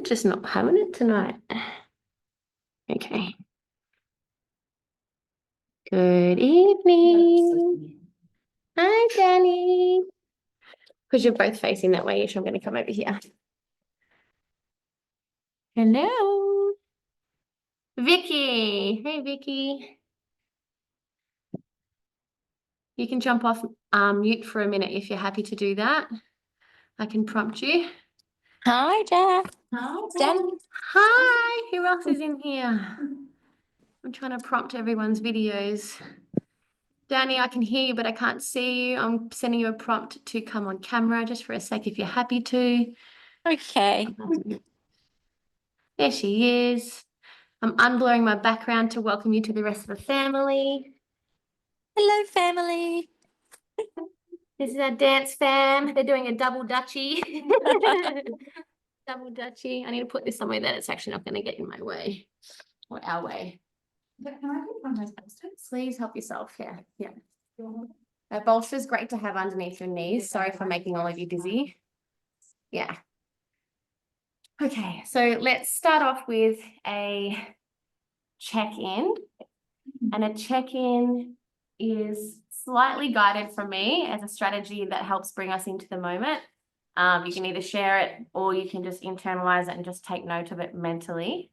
Just not having it tonight. Okay. Good evening. Hi, Danny. Because you're both facing that way, I'm going to come over here. Hello. Vicky. Hey, Vicky. You can jump off mute for a minute if you're happy to do that. I can prompt you. Hi, Jacq. Hi, Danny. Hi. Who else is in here? I'm trying to prompt everyone's videos. Danny, I can hear you, but I can't see you. I'm sending you a prompt to come on camera just for a sec if you're happy to. Okay. There she is. I'm unblurring my background to welcome you to the rest of the family. Hello, family. This is our dance fam. They're doing a double dutchie. Double dutchie. I need to put this somewhere that it's actually not going to get in my way or our way. But can I get one of those bolsters? Please help yourself. Yeah. A bolster is great to have underneath your knees. Sorry for making all of you dizzy. Yeah. Okay, so let's start off with a check-in. And a check-in is slightly guided from me as a strategy that helps bring us into the moment. You can either share it or you can just internalize it and just take note of it mentally.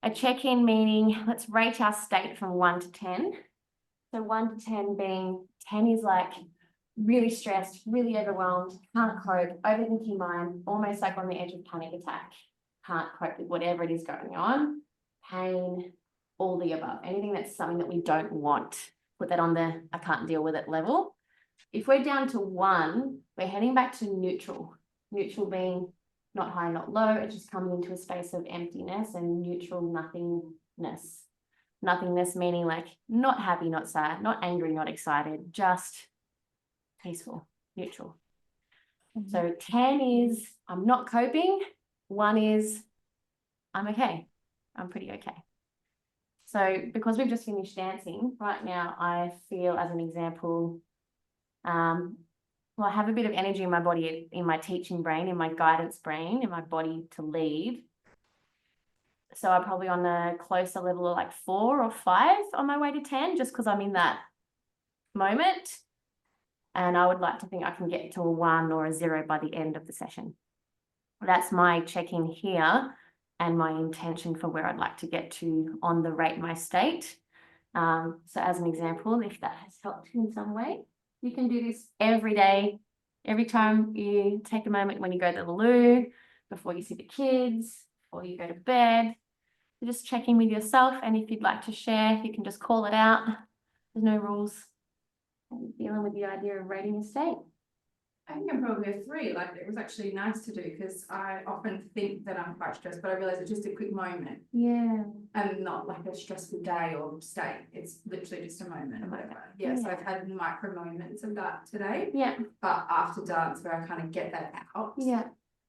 A check-in meaning, let's rate our state from 1 to 10. So 1 to 10 being 10 is like really stressed, really overwhelmed, can't cope, overthinking mind, almost like on the edge of panic attack, can't cope with whatever it is going on, pain, all the above, anything that's something that we don't want, put that on the I can't deal with it level. If we're down to 1, we're heading back to neutral. Neutral being not high, not low, it's just coming into a space of emptiness, and neutral nothingness. Nothingness meaning like not happy, not sad, not angry, not excited, just peaceful, neutral. So 10 is I'm not coping. 1 is I'm okay. I'm pretty okay. So because we've just finished dancing, right now I feel, as an example, well, I have a bit of energy in my body, in my teaching brain, in my guidance brain, in my body to lead. So I'm probably on a closer level of like 4 or 5 on my way to 10, just because I'm in that moment. And I would like to think I can get to a 1 or a 0 by the end of the session. That's my check-in here and my intention for where I'd like to get to on the rate my state. So as an example, if that has helped in some way, you can do this every day, every time you take a moment when you go to the loo, before you see the kids, before you go to bed. You're just checking with yourself, and if you'd like to share, you can just call it out. There's no rules. And dealing with the idea of rating your state. I think I'm probably a 3. Like, it was actually nice to do because I often think that I'm quite stressed, but I realize it's just a quick moment. Yeah. And not like a stressful day or state. It's literally just a moment. Yeah. So I've had micro moments of that today. Yeah. But after dance, where I kind of get that out. Yeah.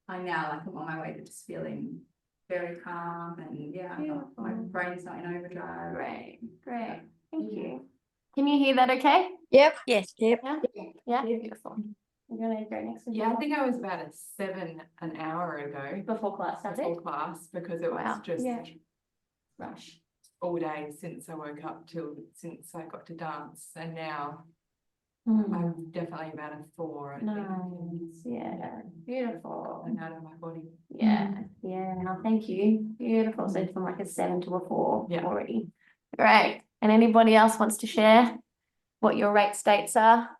I now like I'm on my way to just feeling very calm, and my brain's not in overdrive. Great. Thank you. Can you hear that okay? Yep. Yes. Yep. Yeah. Beautiful. I'm going to go next. I think I was about a 7 an hour ago. Before class started? Before class, because it was just rush all day since I woke up since I got to dance, and now I'm definitely about a 4. Nice. Yeah. Beautiful. And out of my body. Yeah. No, thank you. Beautiful. So from like a 7 to a 4 already. Great. And anybody else wants to share what your rate states are?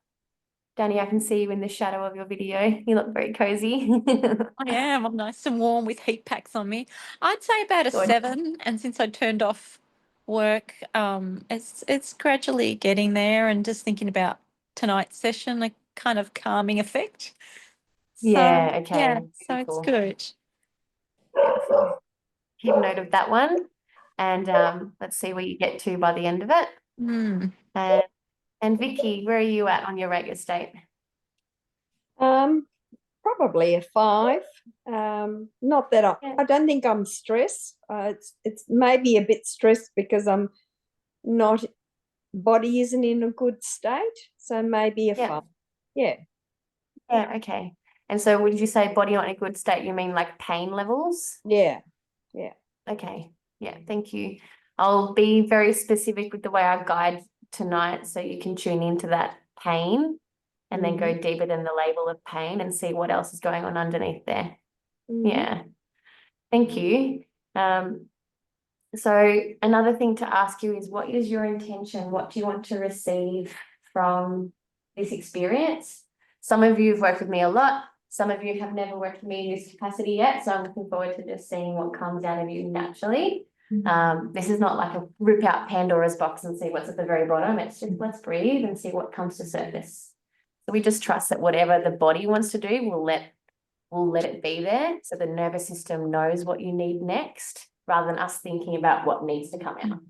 Danny, I can see you in the shadow of your video. You look very cozy. I am. I'm nice and warm with heat packs on me. I'd say about a 7. And since I turned off work, it's gradually getting there, and just thinking about tonight's session, a kind of calming effect. Okay. Yeah, so it's good. Beautiful. Keep note of that one, and let's see where you get to by the end of it. And Vicky, where are you at on your rate your state? Probably a 5. Not that I don't think I'm stressed. It's maybe a bit stressed because I'm not, body isn't in a good state. So maybe a 5. Yeah. Okay. And so would you say body not in a good state, you mean like pain levels? Yeah. Okay, yeah, thank you. I'll be very specific with the way I guide tonight so you can tune into that pain and then go deeper than the label of pain and see what else is going on underneath there. Yeah, thank you. So another thing to ask you is, what is your intention? What do you want to receive from this experience? Some of you have worked with me a lot. Some of you have never worked with me in this capacity yet. So I'm looking forward to just seeing what comes out of you naturally. This is not like a rip out Pandora's box and see what's at the very bottom. It's just let's breathe and see what comes to surface. So we just trust that whatever the body wants to do, we'll let it be there. So the nervous system knows what you need next, rather than us thinking about what needs to come out.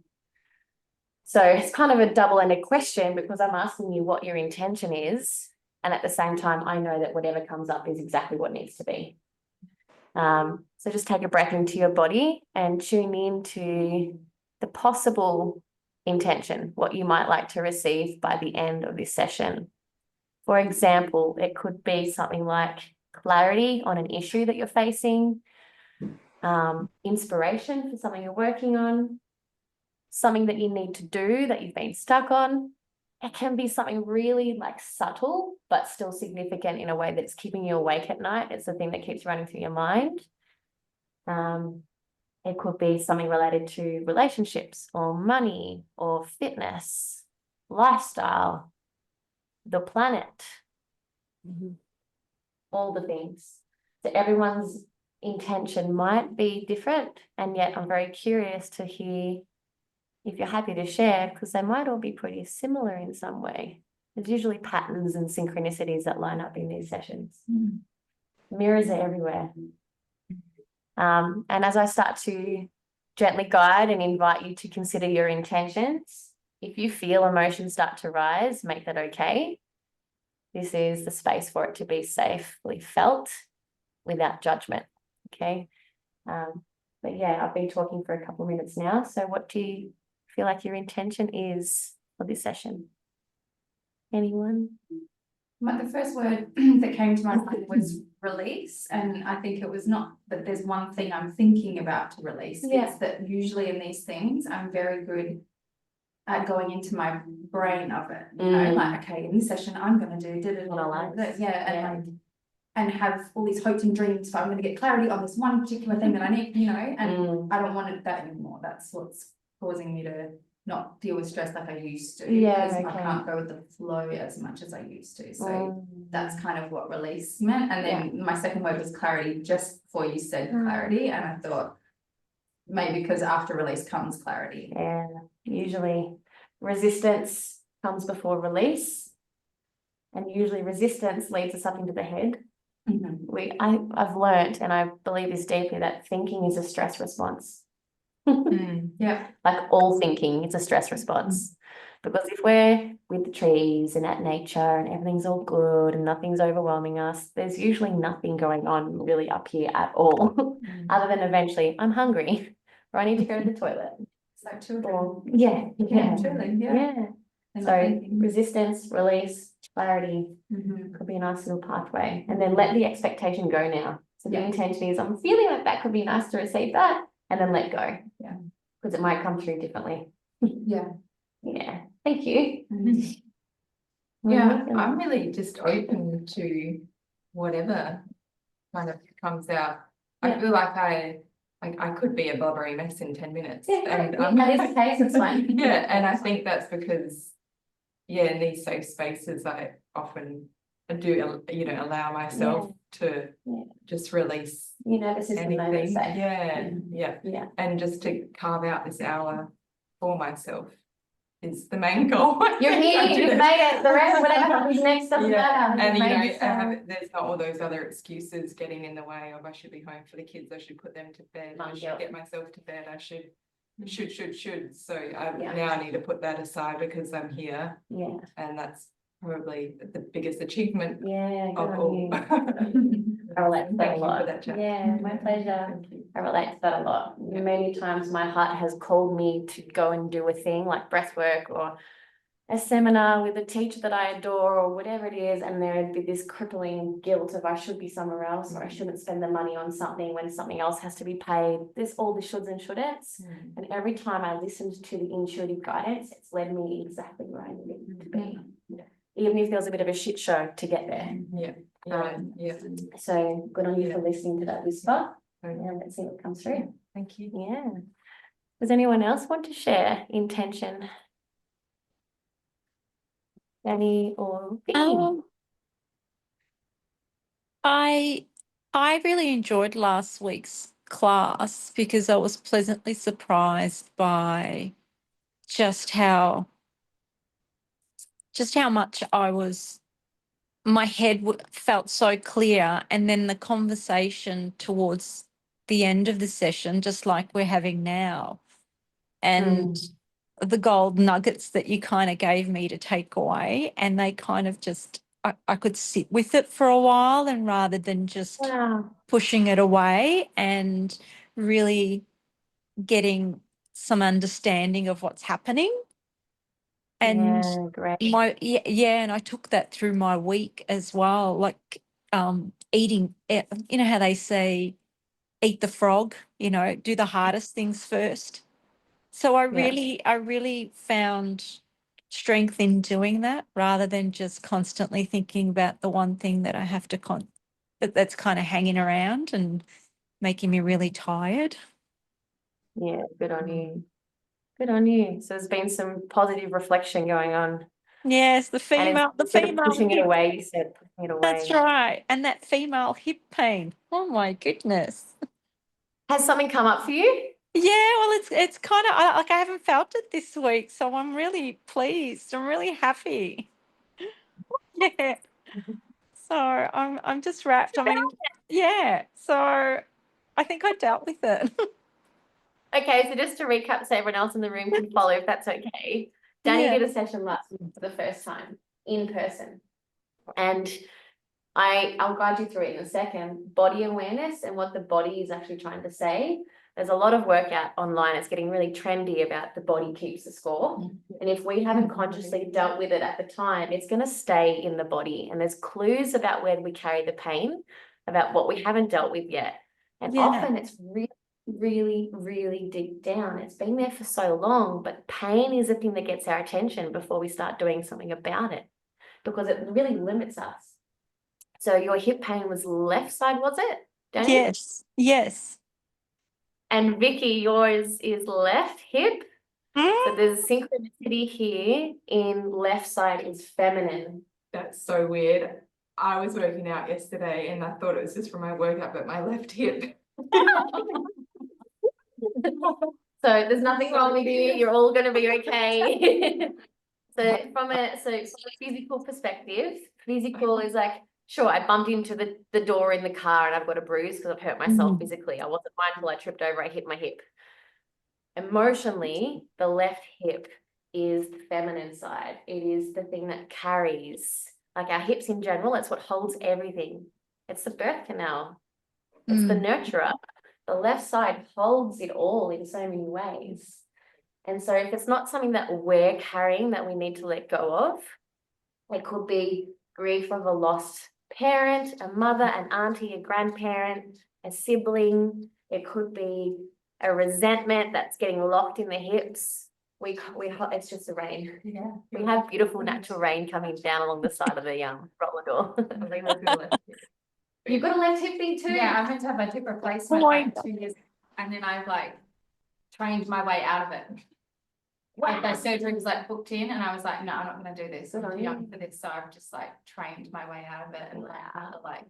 So it's kind of a double-ended question, because I'm asking you what your intention is. And at the same time, I know that whatever comes up is exactly what needs to be. So just take a breath into your body and tune into the possible intention, what you might like to receive by the end of this session. For example, it could be something like clarity on an issue that you're facing, inspiration for something you're working on, something that you need to do that you've been stuck on. It can be something really like subtle, but still significant in a way that's keeping you awake at night. It's the thing that keeps running through your mind. It could be something related to relationships or money or fitness, lifestyle, the planet, all the things. So everyone's intention might be different, and yet I'm very curious to hear if you're happy to share, because they might all be pretty similar in some way. There's usually patterns and synchronicities that line up in these sessions. Mirrors are everywhere. And as I start to gently guide and invite you to consider your intentions, if you feel emotions start to rise, make that okay. This is the space for it to be safely felt without judgment, okay? But yeah, I've been talking for a couple of minutes now. So what do you feel like your intention is for this session? Anyone? The first word that came to my mind was release, and I think it was not that there's one thing I'm thinking about to release. It's that usually in these things I'm very good at going into my brain of it, you know, like, okay, in this session I'm going to do and have all these hopes and dreams, but I'm going to get clarity on this one particular thing that I need, you know, and I don't want that anymore. That's what's causing me to not deal with stress like I used to. Because I can't go with the flow as much as I used to. So that's kind of what release meant. And then my second word was clarity, just before you said clarity. And I thought maybe because after release comes clarity. Yeah, usually resistance comes before release. And usually resistance leads us up into the head. I've learned, and I believe this deeply, that thinking is a stress response. Like all thinking, it's a stress response. Because if we're with the trees and at nature and everything's all good and nothing's overwhelming us, there's usually nothing going on really up here at all, other than eventually I'm hungry or I need to go to the toilet. It's like children. Or, children, So resistance, release, clarity could be a nice little pathway. And then let the expectation go now. So the intention is, I'm feeling like that could be nice to receive that, and then let go. Because it might come through differently. Thank you. I'm really just open to whatever kind of comes out. I feel like I could be a blubbery mess in 10 minutes. And that is the case, it's fine. And I think that's because in these safe spaces I often do, you know, allow myself to just release anything. And just to carve out this hour for myself is the main goal. You're here, you've made it. The rest, whatever happens next doesn't matter. And you know, there's not all those other excuses getting in the way of I should be home for the kids, I should put them to bed, I should get myself to bed, I should. So I now need to put that aside because I'm here. And that's probably the biggest achievement of all. I relate to that a lot. Yeah, my pleasure. I relate to that a lot. Many times my heart has called me to go and do a thing like breath work, a seminar with a teacher that I adore or whatever it is, and there'd be this crippling guilt of I should be somewhere else or I shouldn't spend the money on something when something else has to be paid. There's all the shoulds and shouldn'ts. And every time I listened to the intuitive guidance, it's led me exactly where I needed to be. Even if there was a bit of a shit show to get there. So good on you for listening to that whisper. And let's see what comes through. Thank you. Yeah. Does anyone else want to share intention? Danny or Vicky? I really enjoyed last week's class because I was pleasantly surprised by just how much my head felt so clear, and then the conversation towards the end of the session, just like we're having now, and the gold nuggets that you kind of gave me to take away, and they kind of just, I could sit with it for a while, and rather than just pushing it away, and really getting some understanding of what's happening. And great. and I took that through my week as well, like eating, you know how they say eat the frog, do the hardest things first. So I really found strength in doing that, rather than just constantly thinking about the one thing that I have to that's kind of hanging around and making me really tired. Yeah, good on you. Good on you. So there's been some positive reflection going on. Yes, the And female pushing it away, you said pushing it away. That's right. And that female hip pain. Oh my goodness. Has something come up for you? Yeah, well, it's kind of like I haven't felt it this week, so I'm really pleased. I'm really happy. Yeah. So I'm just wrapped. I mean, yeah. So I think I dealt with it. Okay, so just to recap so everyone else in the room can follow, if that's okay. Danny Yeah. did a session last week for the first time in person. And I'll guide you through it in a second. Body awareness and what the body is actually trying to say. There's a lot of work out online. It's getting really trendy about the body keeps the score. And if we haven't consciously dealt with it at the time, it's going to stay in the body. And there's clues about where we carry the pain, about what we haven't dealt with yet. And often it's really deep down. It's been there for so long, but pain is the thing that gets our attention before we start doing something about it, because it really limits us. So your hip pain was left side, was it, Danny? Yes. And Vicky, yours is left hip. So there's synchronicity here in left side is feminine. That's so weird. I was working out yesterday and I thought it was just from my workout, but my left hip. So there's nothing wrong with you. You're all going to be okay. So from a physical perspective, physical is like, sure, I bumped into the door in the car and I've got a bruise because I've hurt myself physically. I wasn't mindful. I tripped over. I hit my hip. Emotionally, the left hip is the feminine side. It is the thing that carries, like our hips in general. It's what holds everything. It's the birth canal. It's the nurturer. The left side holds it all in so many ways. And so if it's not something that we're carrying that we need to let go of, it could be grief of a lost parent, a mother, an auntie, a grandparent, a sibling. It could be a resentment that's getting locked in the hips. It's just the rain. Yeah. We have beautiful natural rain coming down along the side of the roller door. You've got a left hip thing too? Yeah, I meant to have my hip replacement like 2 years, and then I've like trained my way out of it. Like the surgery was like booked in, and I was like, no, I'm not going to do this. I'm too young for this, so I've just like trained my way out of it and how to like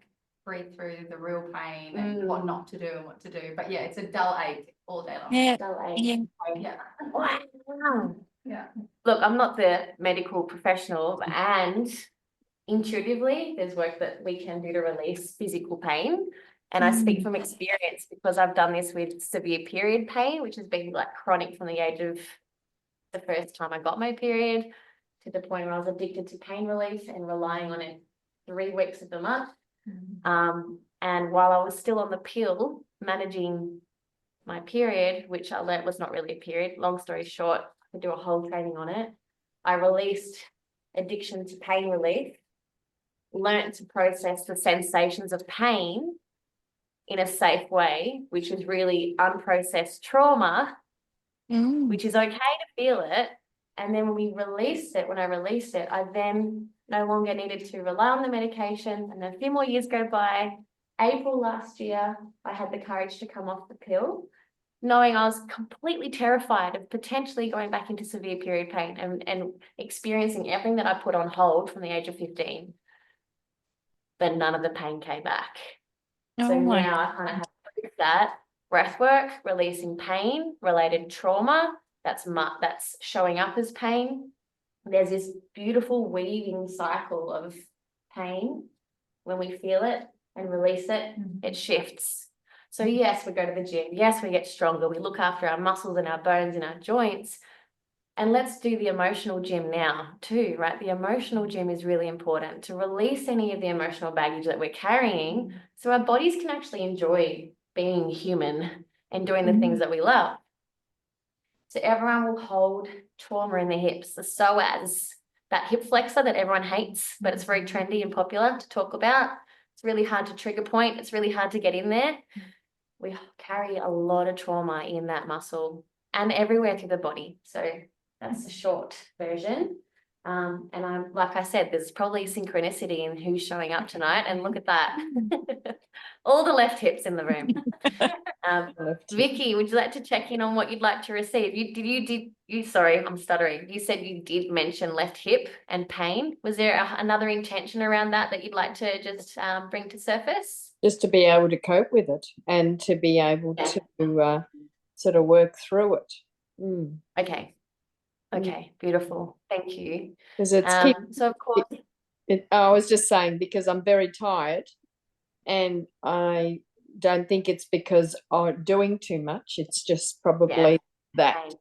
breathe through the real pain and what not to do and what to do. But yeah, it's a dull ache all day long. Yeah. Dull ache. Yeah. Wow. Yeah. Look, I'm not the medical professional, and intuitively, there's work that we can do to release physical pain. And I speak from experience because I've done this with severe period pain, which has been like chronic from the age of the first time I got my period to the point where I was addicted to pain relief and relying on it 3 weeks of the month. And while I was still on the pill, managing my period, which I learned was not really a period, long story short, I could do a whole training on it. I released addiction to pain relief, learnt to process the sensations of pain in a safe way, which is really unprocessed trauma, which is okay to feel it. And then when I released it, I then no longer needed to rely on the medication. And then a few more years go by. April last year, I had the courage to come off the pill, knowing I was completely terrified of potentially going back into severe period pain and experiencing everything that I put on hold from the age of 15. But none of the pain came back. So now I kind of have proof that breathwork, releasing pain related trauma, that's showing up as pain. There's this beautiful weaving cycle of pain. When we feel it and release it, it shifts. So yes, we go to the gym. Yes, we get stronger. We look after our muscles and our bones and our joints. And let's do the emotional gym now too, right? The emotional gym is really important to release any of the emotional baggage that we're carrying so our bodies can actually enjoy being human and doing the things that we love. So everyone will hold trauma in their hips, the psoas, that hip flexor that everyone hates, but it's very trendy and popular to talk about. It's really hard to trigger point. It's really hard to get in there. We carry a lot of trauma in that muscle and everywhere through the body. So that's the short version. And I'm, like I said, there's probably synchronicity in who's showing up tonight. And look at that. All the left hips in the room. Vicky, would you like to check in on what you'd like to receive? Sorry, I'm stuttering. You said you did mention left hip and pain. Was there another intention around that you'd like to just bring to surface? Just to be able to cope with it and to be able to sort of work through it. Okay, beautiful. Thank you. Because it's so of course, I was just saying, because I'm very tired and I don't think it's because I'm doing too much. It's just probably that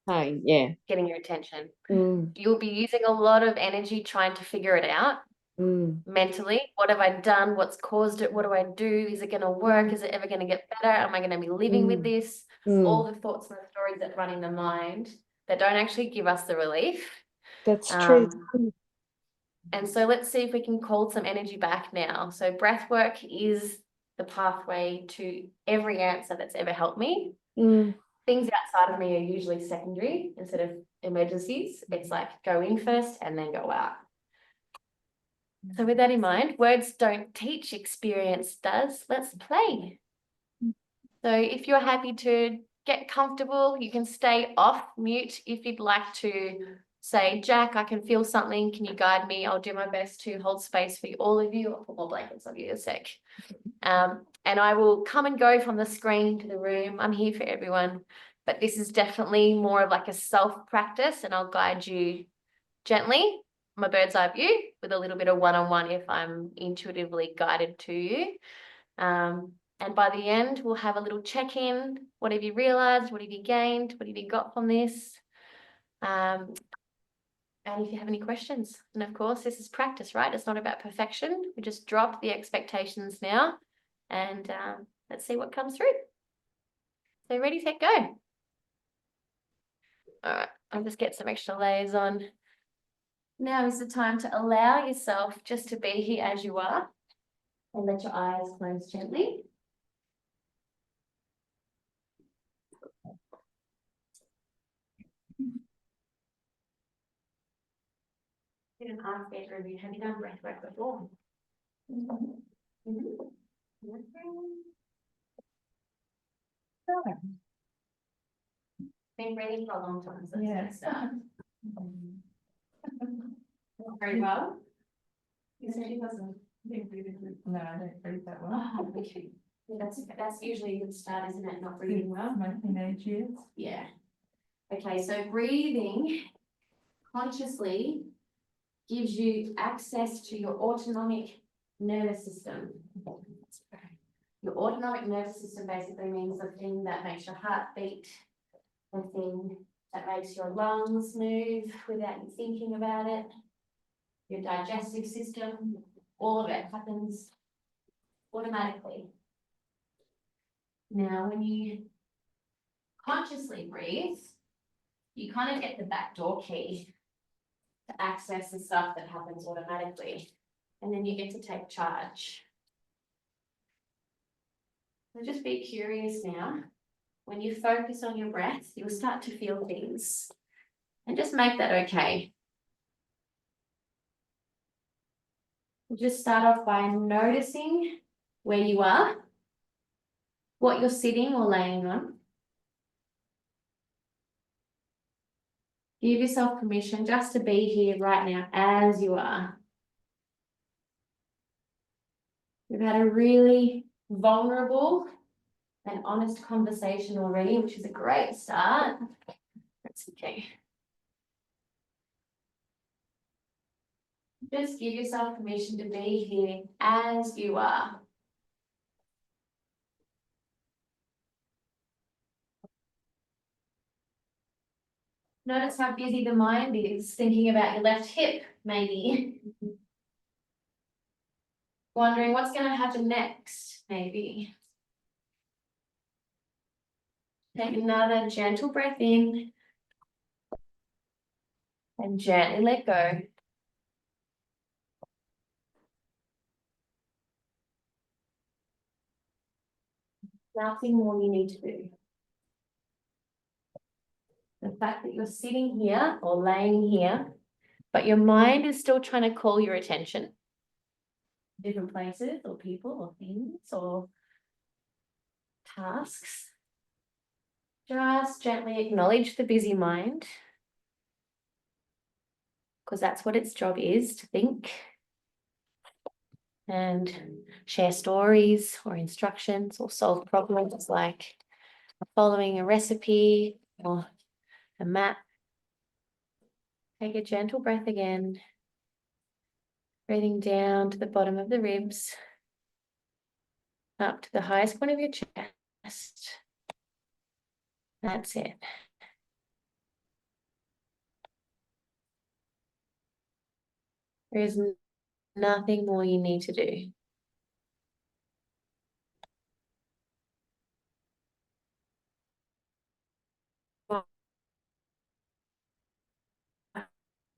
pain, getting your attention. You'll be using a lot of energy trying to figure it out mentally. What have I done? What's caused it? What do I do? Is it going to work? Is it ever going to get better? Am I going to be living with this? All the thoughts and the stories that run in the mind that don't actually give us the relief. That's true. And so let's see if we can call some energy back now. So breath work is the pathway to every answer that's ever helped me. Things outside of me are usually secondary instead of emergencies. It's like go in first and then go out. So with that in mind, words don't teach, experience does. Let's play. So if you're happy to get comfortable, you can stay off mute if you'd like to say, Jacq, I can feel something. Can you guide me? I'll do my best to hold space for all of you. I'll put more blankets on you in a sec. And I will come and go from the screen to the room. I'm here for everyone, but this is definitely more of like a self-practice, and I'll guide you gently, my bird's eye view, with a little bit of one-on-one if I'm intuitively guided to you. And by the end, we'll have a little check-in. What have you realized? What have you gained? What have you got from this? And if you have any questions, and of course, this is practice, right? It's not about perfection. We just drop the expectations now and let's see what comes through. So ready, set, go. All right, I'll just get some extra layers on. Now is the time to allow yourself just to be here as you are and let your eyes close gently. Didn't ask better of you. Have you done breath work before? Been breathing for a long time, so let's start. Not very well. You said she doesn't. No, I don't breathe that well. Oh, okay. Yeah, that's usually a good start, isn't it? Not breathing well. My teenage years. Yeah. Okay, so breathing consciously gives you access to your autonomic nervous system. Your autonomic nervous system basically means the thing that makes your heart beat, the thing that makes your lungs move without you thinking about it, your digestive system, all of it happens automatically. Now, when you consciously breathe, you kind of get the back door key to access the stuff that happens automatically. And then you get to take charge. So just be curious now. When you focus on your breath, you'll start to feel things. And just make that okay. We'll just start off by noticing where you are, what you're sitting or laying on. Give yourself permission just to be here right now as you are. We've had a really vulnerable and honest conversation already, which is a great start. That's okay. Just give yourself permission to be here as you are. Notice how busy the mind is, thinking about your left hip, maybe. Wondering what's going to happen next, maybe. Take another gentle breath in. And gently let go. Nothing more you need to do. The fact that you're sitting here or laying here, but your mind is still trying to call your attention. Different places or people or things or tasks. Just gently acknowledge the busy mind, because that's what its job is, to think and share stories or instructions or solve problems like following a recipe or a map. Take a gentle breath again, breathing down to the bottom of the ribs, up to the highest point of your chest. That's it. There is nothing more you need to do.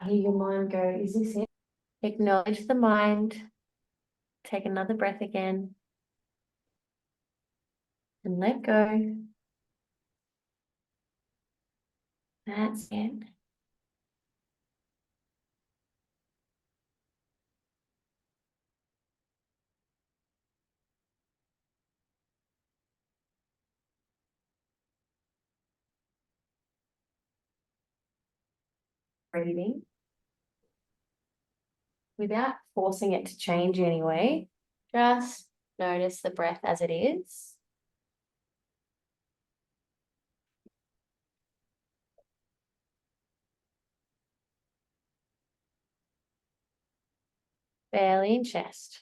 Hear your mind go, is this it? Acknowledge the mind. Take another breath again. And let go. That's it. Breathing. Without forcing it to change anyway, just notice the breath as it is. Belly and chest.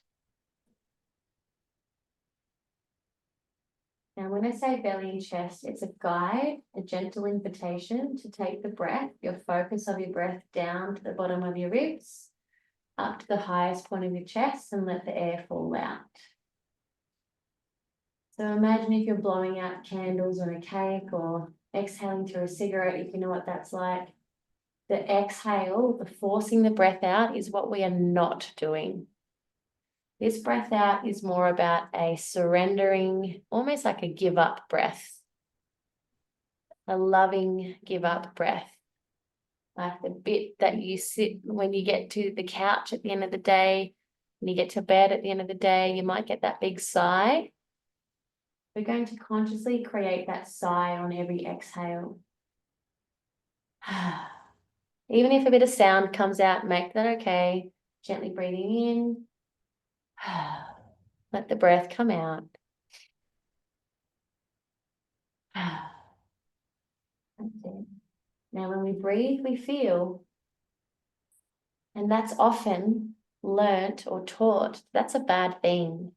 Now, when I say belly and chest, it's a guide, a gentle invitation to take the breath, your focus of your breath down to the bottom of your ribs, up to the highest point of your chest, and let the air fall out. So imagine if you're blowing out candles on a cake or exhaling through a cigarette, if you know what that's like. The exhale, the forcing the breath out, is what we are not doing. This breath out is more about a surrendering, almost like a give up breath. A loving give up breath. Like the bit that you sit when you get to the couch at the end of the day, when you get to bed at the end of the day, you might get that big sigh. We're going to consciously create that sigh on every exhale. Even if a bit of sound comes out, make that okay. Gently breathing in. Let the breath come out. That's it. Now, when we breathe, we feel. And that's often learnt or taught. That's a bad thing.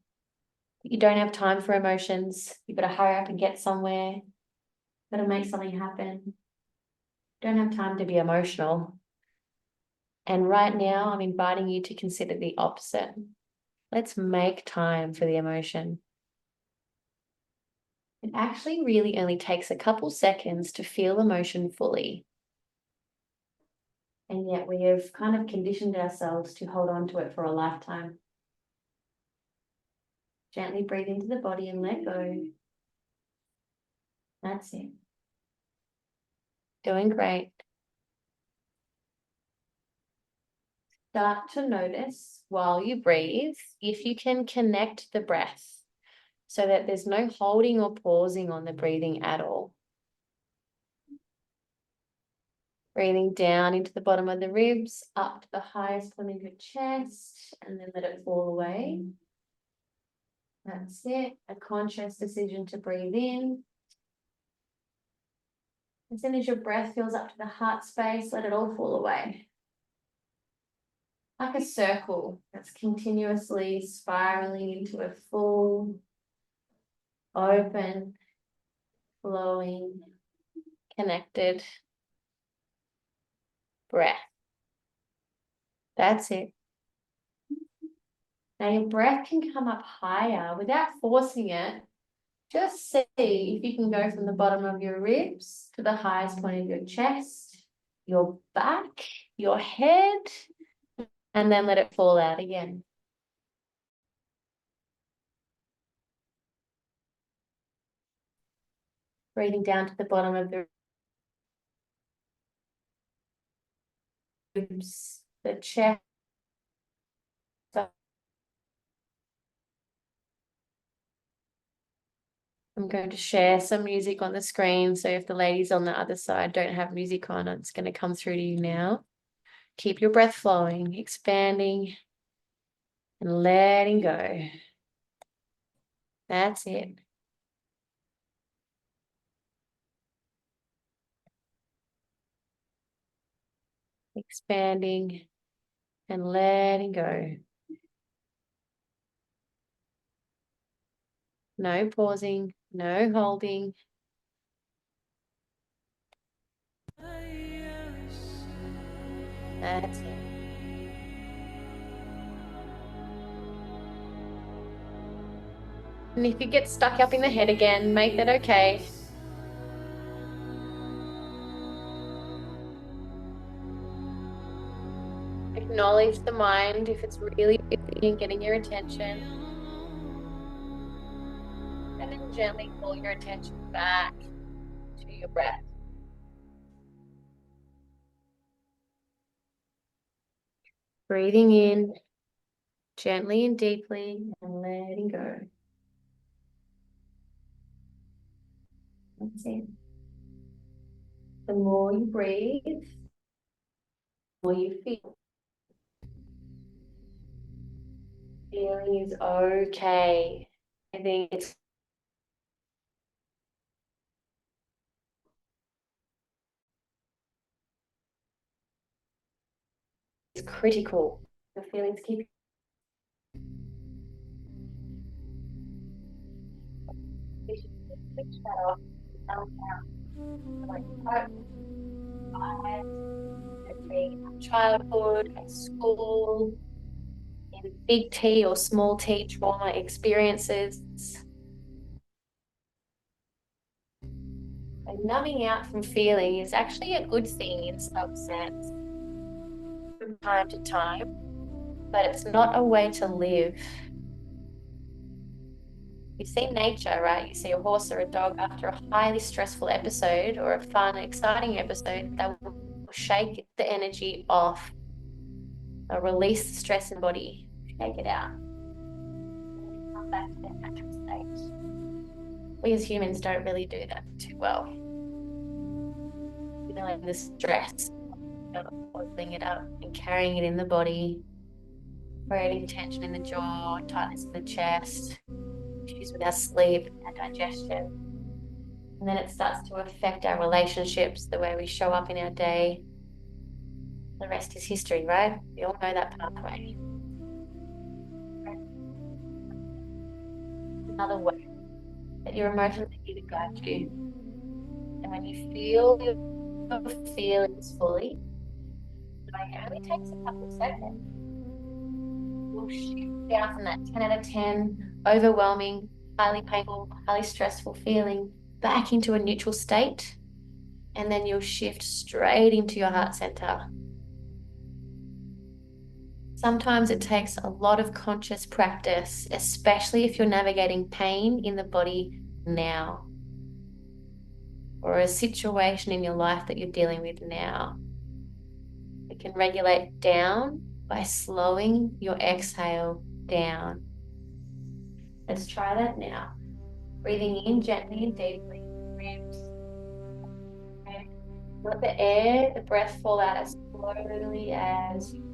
You don't have time for emotions. You've got to hurry up and get somewhere. You've got to make something happen. Don't have time to be emotional. And right now, I'm inviting you to consider the opposite. Let's make time for the emotion. It actually really only takes a couple seconds to feel emotion fully. And yet we have kind of conditioned ourselves to hold on to it for a lifetime. Gently breathe into the body and let go. That's it. Doing great. Start to notice while you breathe if you can connect the breath so that there's no holding or pausing on the breathing at all. Breathing down into the bottom of the ribs, up to the highest point of your chest, and then let it fall away. That's it. A conscious decision to breathe in. As soon as your breath fills up to the heart space, let it all fall away. Like a circle that's continuously spiraling into a full, open, flowing, connected breath. That's it. Now your breath can come up higher without forcing it. Just see if you can go from the bottom of your ribs to the highest point of your chest, your back, your head, and then let it fall out again. Breathing down to the bottom of the ribs, the chest. I'm going to share some music on the screen, so if the ladies on the other side don't have music on, it's going to come through to you now. Keep your breath flowing, expanding, and letting go. That's it. Expanding and letting go. No pausing, no holding. That's it. And if you get stuck up in the head again, make that okay. Acknowledge the mind if it's really busy and getting your attention. And then gently pull your attention back to your breath. Breathing in gently and deeply and letting go. That's it. The more you breathe, the more you feel. Feeling is okay. I think it's critical. The feelings keep switch that off. Childhood, at school, in big T or small T trauma experiences. And numbing out from feeling is actually a good thing in some sense from time to time, but it's not a way to live. You see nature, right? You see a horse or a dog after a highly stressful episode or a fun, exciting episode, they will shake the energy off. They'll release the stress in the body, shake it out, come back to their natural state. We as humans don't really do that too well. Feeling the stress, bottling it up and carrying it in the body, creating tension in the jaw, tightness in the chest, issues with our sleep, our digestion. And then it starts to affect our relationships, the way we show up in our day. The rest is history, right? We all know that pathway. Another way that your emotions are here to guide you. And when you feel your feelings fully, it only takes a couple of seconds. We'll shift down from that 10 out of 10, overwhelming, highly painful, highly stressful feeling back into a neutral state. And then you'll shift straight into your heart center. Sometimes it takes a lot of conscious practice, especially if you're navigating pain in the body now, or a situation in your life that you're dealing with now. You can regulate down by slowing your exhale down. Let's try that now. Breathing in gently and deeply. Ribs. Okay. Let the air, the breath fall out as slowly as you.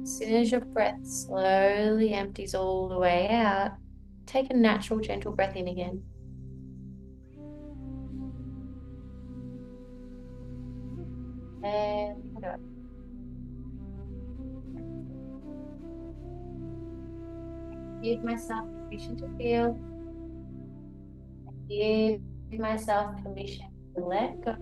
As soon as your breath slowly empties all the way out, take a natural, gentle breath in again. And go. Give myself permission to feel. Give myself permission to let go.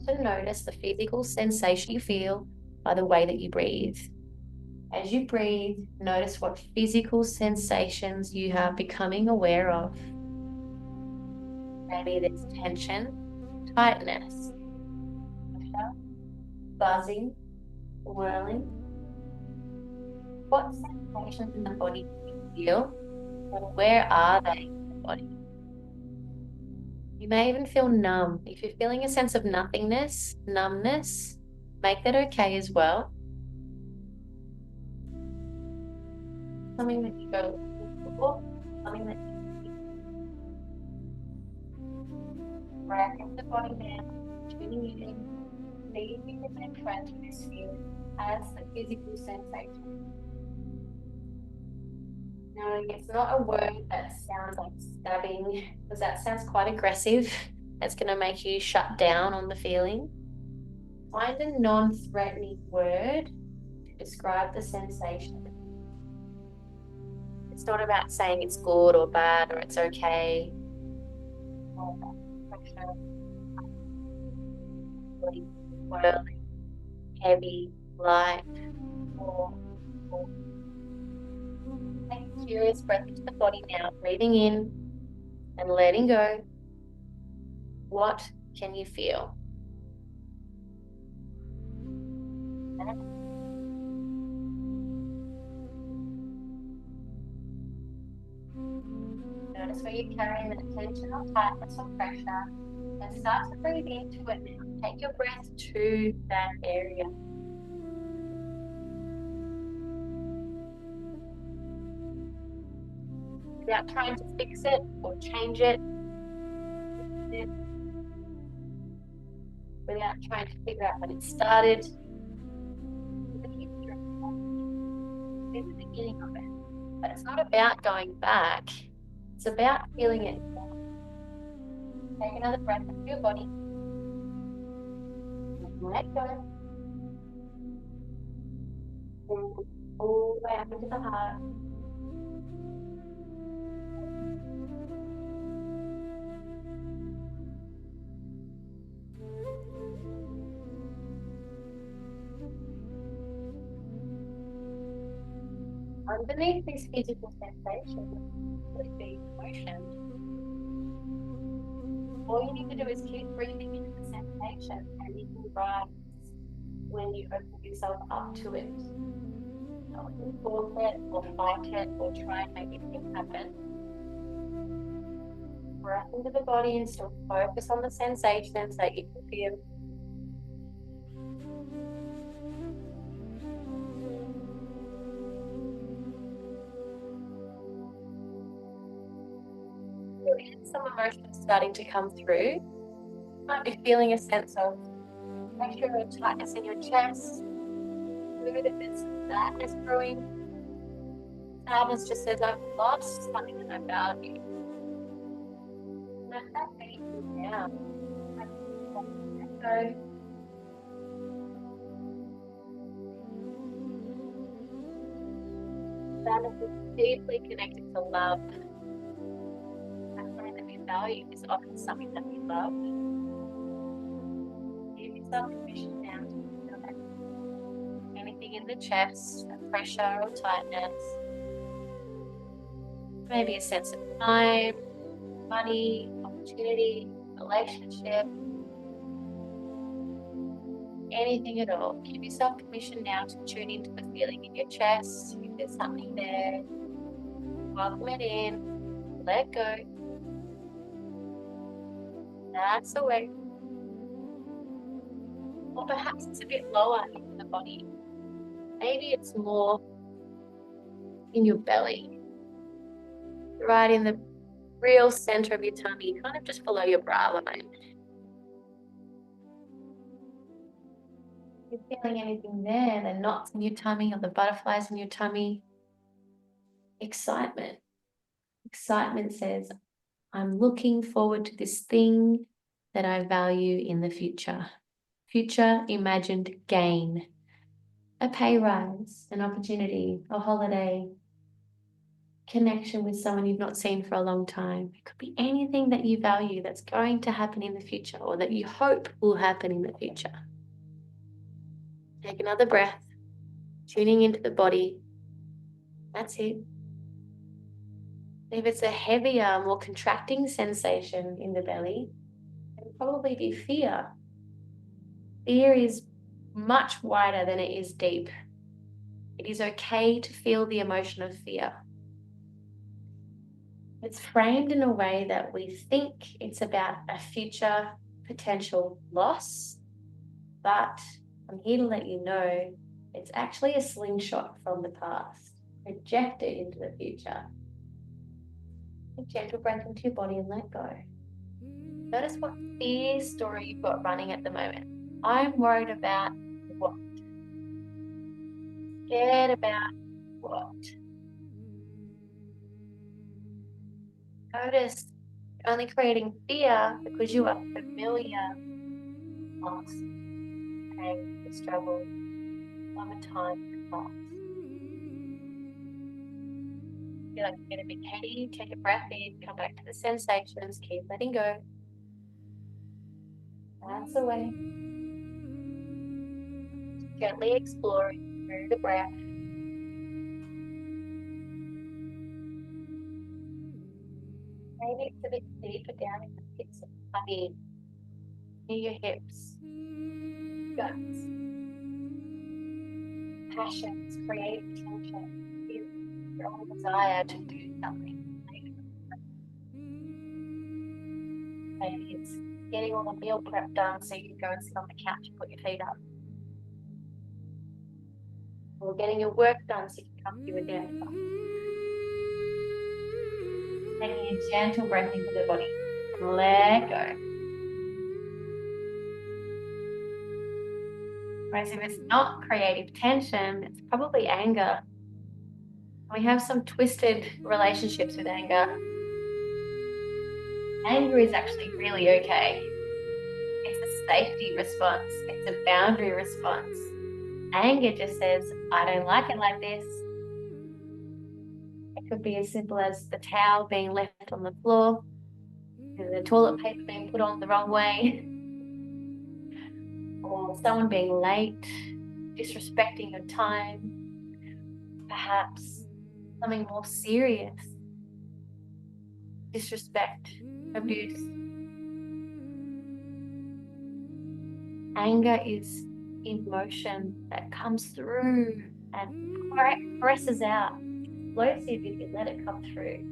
To notice the physical sensation you feel by the way that you breathe. As you breathe, notice what physical sensations you are becoming aware of. Maybe there's tension, tightness, pressure, buzzing, whirling. What sensations in the body do you feel? Or where are they in the body? You may even feel numb. If you're feeling a sense of nothingness, numbness, make that okay as well. Something that you go looking for, something that you breath into the body now, tuning in, being in front of this feeling as the physical sensation. Now, it's not a word that sounds like stabbing, because that sounds quite aggressive. It's going to make you shut down on the feeling. Find a non-threatening word to describe the sensation. It's not about saying it's good or bad or it's okay. Or about pressure, body whirling, heavy, light, or take a curious breath into the body now, breathing in and letting go. What can you feel? Notice where you're carrying that tension or tightness or pressure, and start to breathe into it now. Take your breath to that area. Without trying to fix it or change it. Without trying to figure out when it started. It's the beginning of it. But it's not about going back. It's about feeling it. Take another breath into your body. Let go. And all the way up into the heart. Underneath these physical sensations would be emotion. All you need to do is keep breathing into the sensation, and you can rise when you open yourself up to it. Not force it or fight it or try and make it happen. Breath into the body and still focus on the sensations that you can feel. Some emotions starting to come through. You might be feeling a sense of pressure or tightness in your chest. Maybe there's sadness brewing. Sadness just says, I've lost something that I value. Let that be down. Let go. Sadness is deeply connected to love. Something that we value is often something that we love. Give yourself permission now to feel anything in the chest, pressure or tightness. Maybe a sense of time, money, opportunity, relationship, anything at all. Give yourself permission now to tune into the feeling in your chest. If there's something there, welcome it in, let go. That's away. Or perhaps it's a bit lower in the body. Maybe it's more in your belly, right in the real center of your tummy, kind of just below your bra line. If you're feeling anything there, the knots in your tummy or the butterflies in your tummy, excitement. Excitement says, I'm looking forward to this thing that I value in the future. Future imagined gain, a pay rise, an opportunity, a holiday, connection with someone you've not seen for a long time. It could be anything that you value that's going to happen in the future or that you hope will happen in the future. Take another breath, tuning into the body. That's it. If it's a heavier, more contracting sensation in the belly, it'll probably be fear. Fear is much wider than it is deep. It is okay to feel the emotion of fear. It's framed in a way that we think it's about a future potential loss, but I'm here to let you know it's actually a slingshot from the past, projected into the future. A gentle breath into your body and let go. Notice what fear story you've got running at the moment. I'm worried about what? Scared about what? Notice you're only creating fear because you are familiar loss, pain, the struggle, over time, loss. Feel like you get a bit heady, take a breath in, come back to the sensations, keep letting go. That's away. Gently exploring through the breath. Maybe it's a bit deeper down in the pits of the tummy, near your hips, guts, passions, creative tension, your own desire to do something. Maybe it's getting all the meal prep done so you can go and sit on the couch and put your feet up. Or getting your work done so you can come to your desk. Taking a gentle breath into the body. Let go. Whereas if it's not creative tension, it's probably anger. We have some twisted relationships with anger. Anger is actually really okay. It's a safety response. It's a boundary response. Anger just says, I don't like it like this. It could be as simple as the towel being left on the floor, the toilet paper being put on the wrong way, or someone being late, disrespecting your time, perhaps something more serious, disrespect, abuse. Anger is emotion that comes through and presses out. Explosive if you let it come through.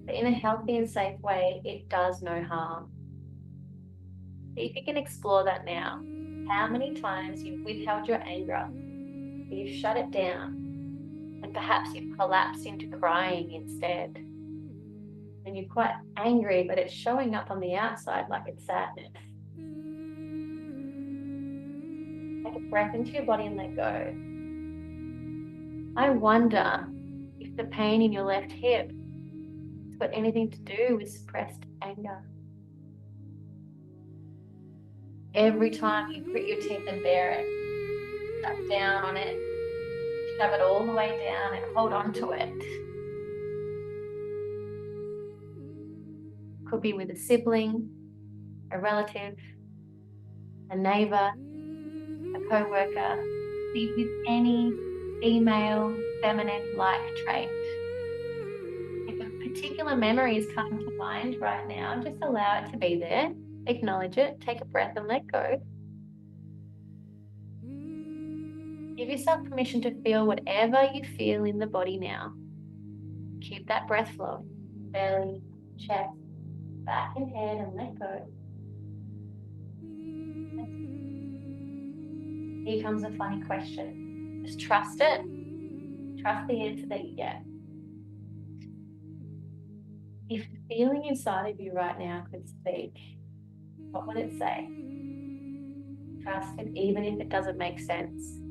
But in a healthy and safe way, it does no harm. See if you can explore that now. How many times you've withheld your anger, you've shut it down, and perhaps you've collapsed into crying instead. And you're quite angry, but it's showing up on the outside like it's sadness. Take a breath into your body and let go. I wonder if the pain in your left hip has got anything to do with suppressed anger. Every time you grit your teeth and bear it, suck down on it, shove it all the way down and hold on to it. Could be with a sibling, a relative, a neighbor, a co-worker, be with any female, feminine-like trait. particular memories come to mind right now, just allow it to be there. Acknowledge it, take a breath and let go. Give yourself permission to feel whatever you feel in the body now. Keep that breath flowing. Belly, chest, back and head, and let go. Here comes a funny question. Just trust it. Trust the answer that you get. If the feeling inside of you right now could speak, what would it say? Trust it even if it doesn't make sense.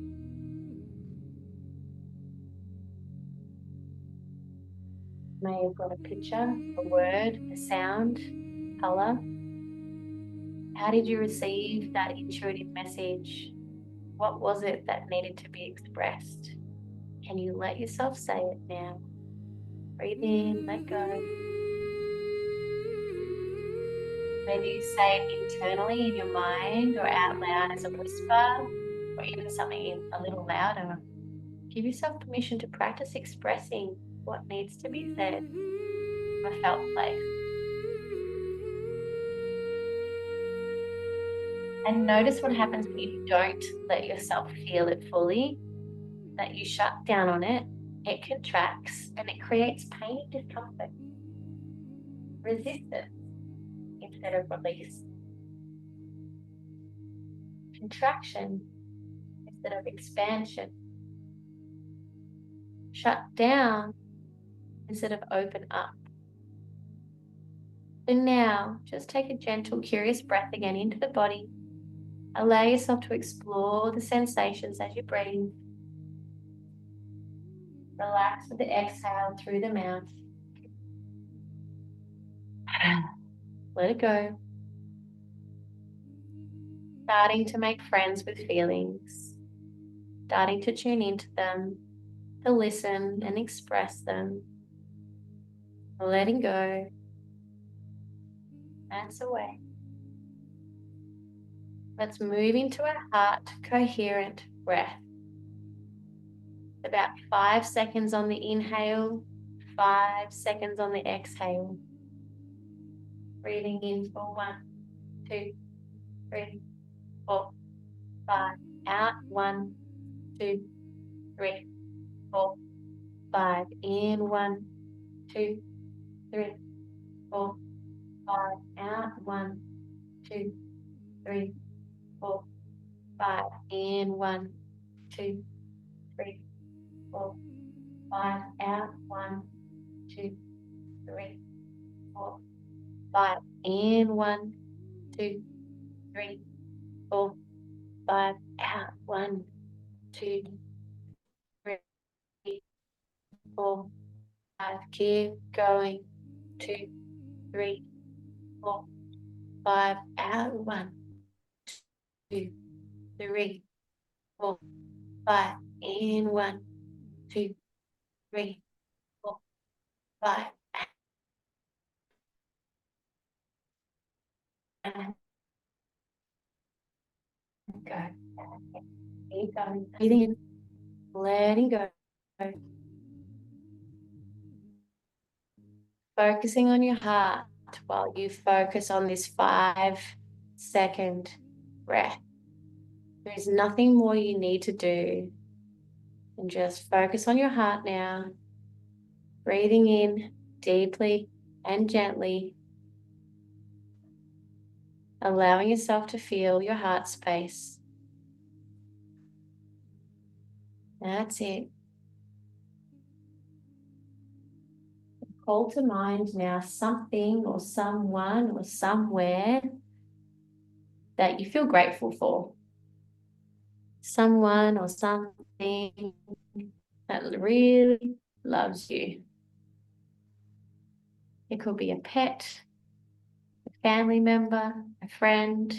May have got a picture, a word, a sound, colour. How did you receive that intuitive message? What was it that needed to be expressed? Can you let yourself say it now? Breathe in, let go. Maybe you say it internally in your mind or out loud as a whisper, or even something a little louder. Give yourself permission to practice expressing what needs to be said from a felt place. And notice what happens when you don't let yourself feel it fully, that you shut down on it, it contracts, and it creates pain and discomfort. Resistance instead of release. Contraction instead of expansion. Shut down instead of open up. So now, just take a gentle, curious breath again into the body. Allow yourself to explore the sensations as you breathe. Relax with the exhale through the mouth. Let it go. Starting to make friends with feelings. Starting to tune into them, to listen and express them. Letting go. That's away. Let's move into a heart coherent breath. About 5 seconds on the inhale, 5 seconds on the exhale. Breathing in for 1, 2, 3, 4, 5. Out 1, 2, 3, 4, 5. In 1, 2, 3, 4, 5. Out 1, 2, 3, 4, 5. In 1, 2, 3, 4, 5. Out 1, 2, 3, 4, 5. In 1, 2, 3, 4, 5. Out 1, 2, 3, 4, 5. Keep going. 2, 3, 4, 5. Out 1, 2, 3, 4, 5. In 1, 2, 3, 4, 5. And go. Keep going. Breathing in, letting go. Focusing on your heart while you focus on this 5-second breath. There is nothing more you need to do than just focus on your heart now. Breathing in deeply and gently. Allowing yourself to feel your heart space. That's it. Call to mind now something or someone or somewhere that you feel grateful for. Someone or something that really loves you. It could be a pet, a family member, a friend.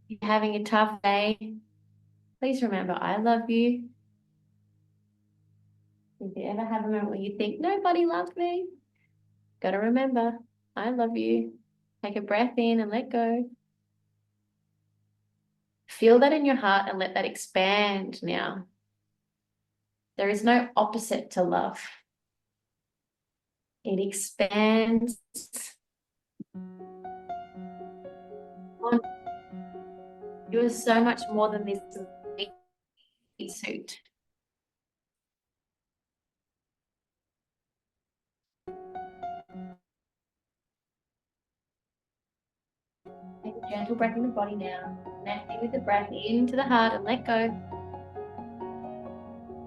If you're having a tough day, please remember I love you. If you ever have a moment where you think nobody loves me, gotta remember I love you. Take a breath in and let go. Feel that in your heart and let that expand now. There is no opposite to love. It expands. You are so much more than this suit. Take a gentle breath in the body now. Connecting with the breath into the heart and let go.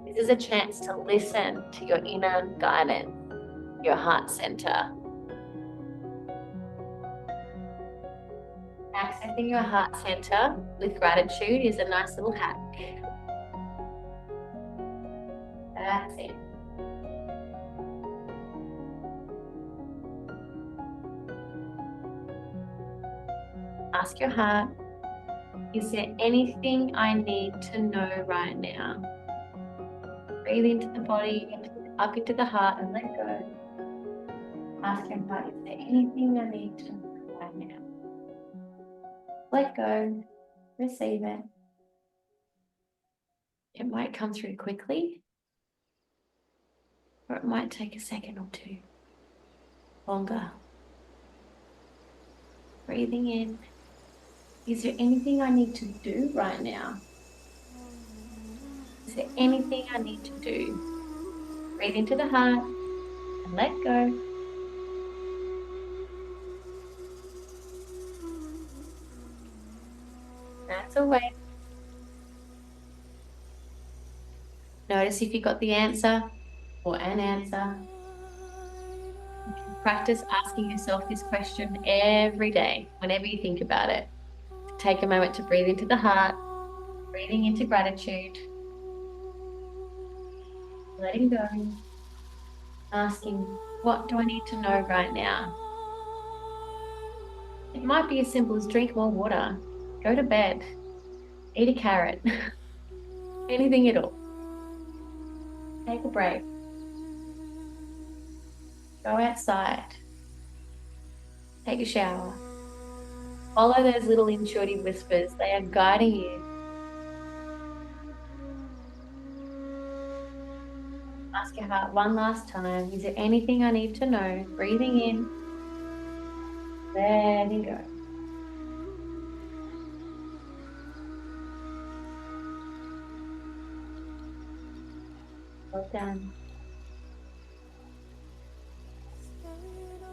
This is a chance to listen to your inner guidance, your heart center. Accessing your heart center with gratitude is a nice little hack. That's it. Ask your heart, is there anything I need to know right now? Breathe into the body, up into the heart and let go. Ask your heart, is there anything I need to know right now? Let go, receive it. It might come through quickly, or it might take a second or two longer. Breathing in. Is there anything I need to do right now? Is there anything I need to do? Breathe into the heart and let go. That's away. Notice if you got the answer or an answer. You can practice asking yourself this question every day, whenever you think about it. Take a moment to breathe into the heart, breathing into gratitude, letting go, asking, what do I need to know right now? It might be as simple as drink more water, go to bed, eat a carrot, anything at all. Take a break. Go outside. Take a shower. Follow those little intuitive whispers. They are guiding you. Ask your heart one last time, is there anything I need to know? Breathing in, letting go. Well done.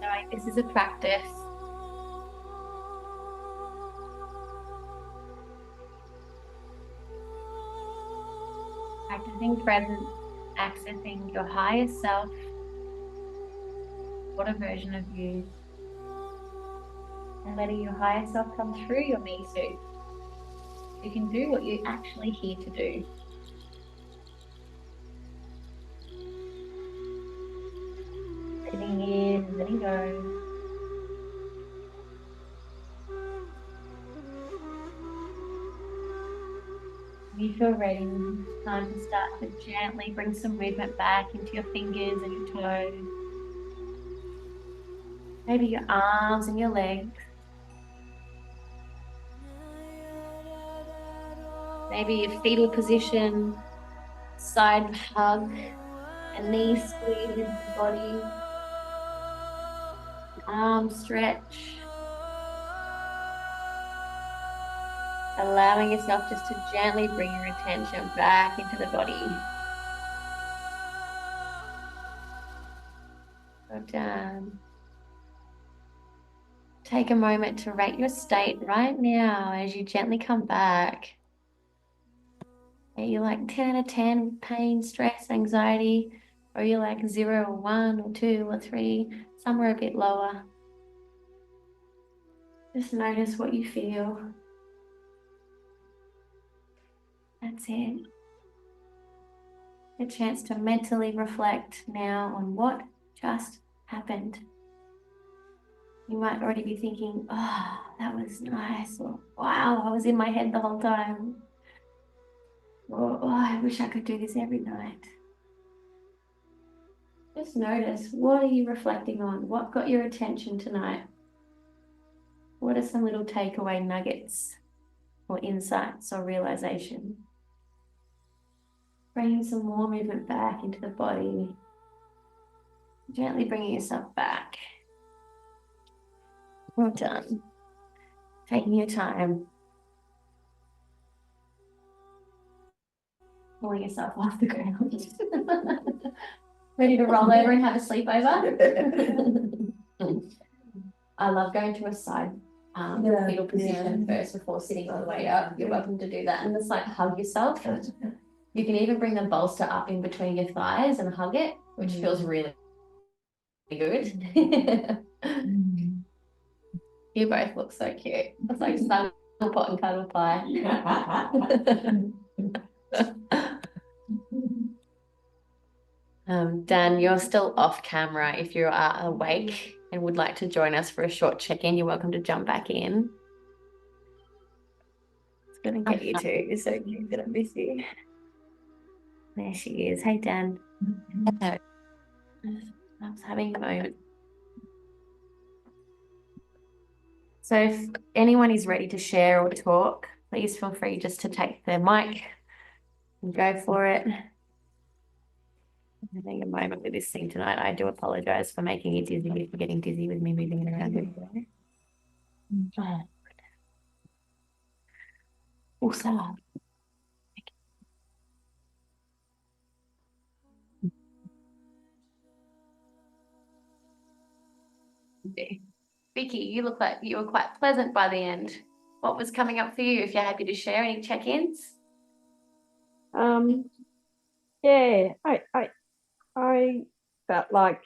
All right, this is a practice. Practicing presence, accessing your higher self, what a version of you, and letting your higher self come through your me suit. You can do what you're actually here to do. Breathing in, letting go. When you feel ready, it's time to start to gently bring some movement back into your fingers and your toes. Maybe your arms and your legs. Maybe your fetal position, side hug, a knee squeeze into the body, arm stretch. Allowing yourself just to gently bring your attention back into the body. Go down. Take a moment to rate your state right now as you gently come back. Are you like 10 out of 10, pain, stress, anxiety? Or are you like 0 or 1 or 2 or 3, somewhere a bit lower? Just notice what you feel. That's it. A chance to mentally reflect now on what just happened. You might already be thinking, oh, that was nice, or wow, I was in my head the whole time. Or, oh, I wish I could do this every night. Just notice, what are you reflecting on? What got your attention tonight? What are some little takeaway nuggets or insights or realization? Bringing some more movement back into the body. Gently bringing yourself back. Well done. Taking your time. Pulling yourself off the ground. Ready to roll over and have a sleepover? I love going to a side fetal position first before sitting all the way up. You're welcome to do that. And just like hug yourself. You can even bring the bolster up in between your thighs and hug it, which feels really good. You both look so cute. It's like snuggle pot and cuddle pie. Dan, you're still off camera. If you are awake and would like to join us for a short check-in, you're welcome to jump back in. It's gonna get you too. You're so cute that I miss you. There she is. Hey, Dan. Hello. I was having a moment. So if anyone is ready to share or talk, please feel free just to take the mic and go for it. I'm having a moment with this thing tonight. I do apologize for making you dizzy, if you're getting dizzy with me moving it around everywhere. Also, Vicky, you look like you were quite pleasant by the end. What was coming up for you? If you're happy to share any check-ins? Yeah, I felt like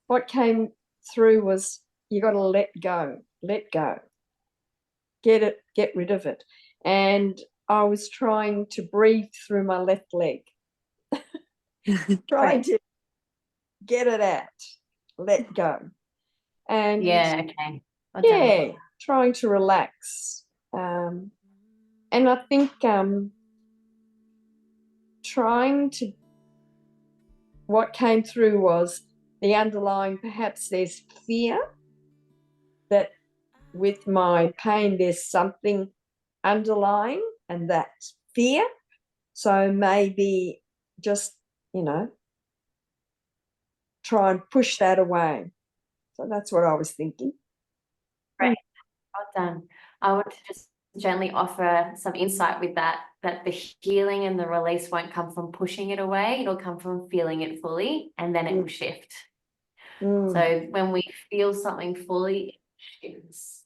what came through was you got to let go, get rid of it. And I was trying to breathe through my left leg, trying to get it out, let go. And yeah, okay. yeah, trying to relax. And I think what came through was the underlying, perhaps there's fear that with my pain, there's something underlying, and that's fear. So maybe just, try and push that away. So that's what I was thinking. Great. Well done. I want to just gently offer some insight with that the healing and the release won't come from pushing it away. It'll come from feeling it fully, and then it will shift. So when we feel something fully, it shifts.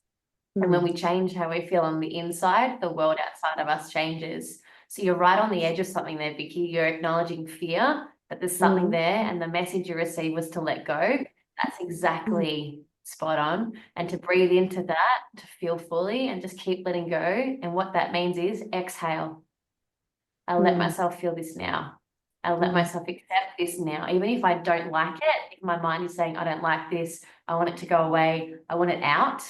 And when we change how we feel on the inside, the world outside of us changes. So you're right on the edge of something there, Vicky. You're acknowledging fear, but there's something there, and the message you received was to let go. That's exactly spot on. And to breathe into that, to feel fully, and just keep letting go. And what that means is exhale. I'll let myself feel this now. I'll let myself accept this now. Even if I don't like it, if my mind is saying, I don't like this, I want it to go away, I want it out,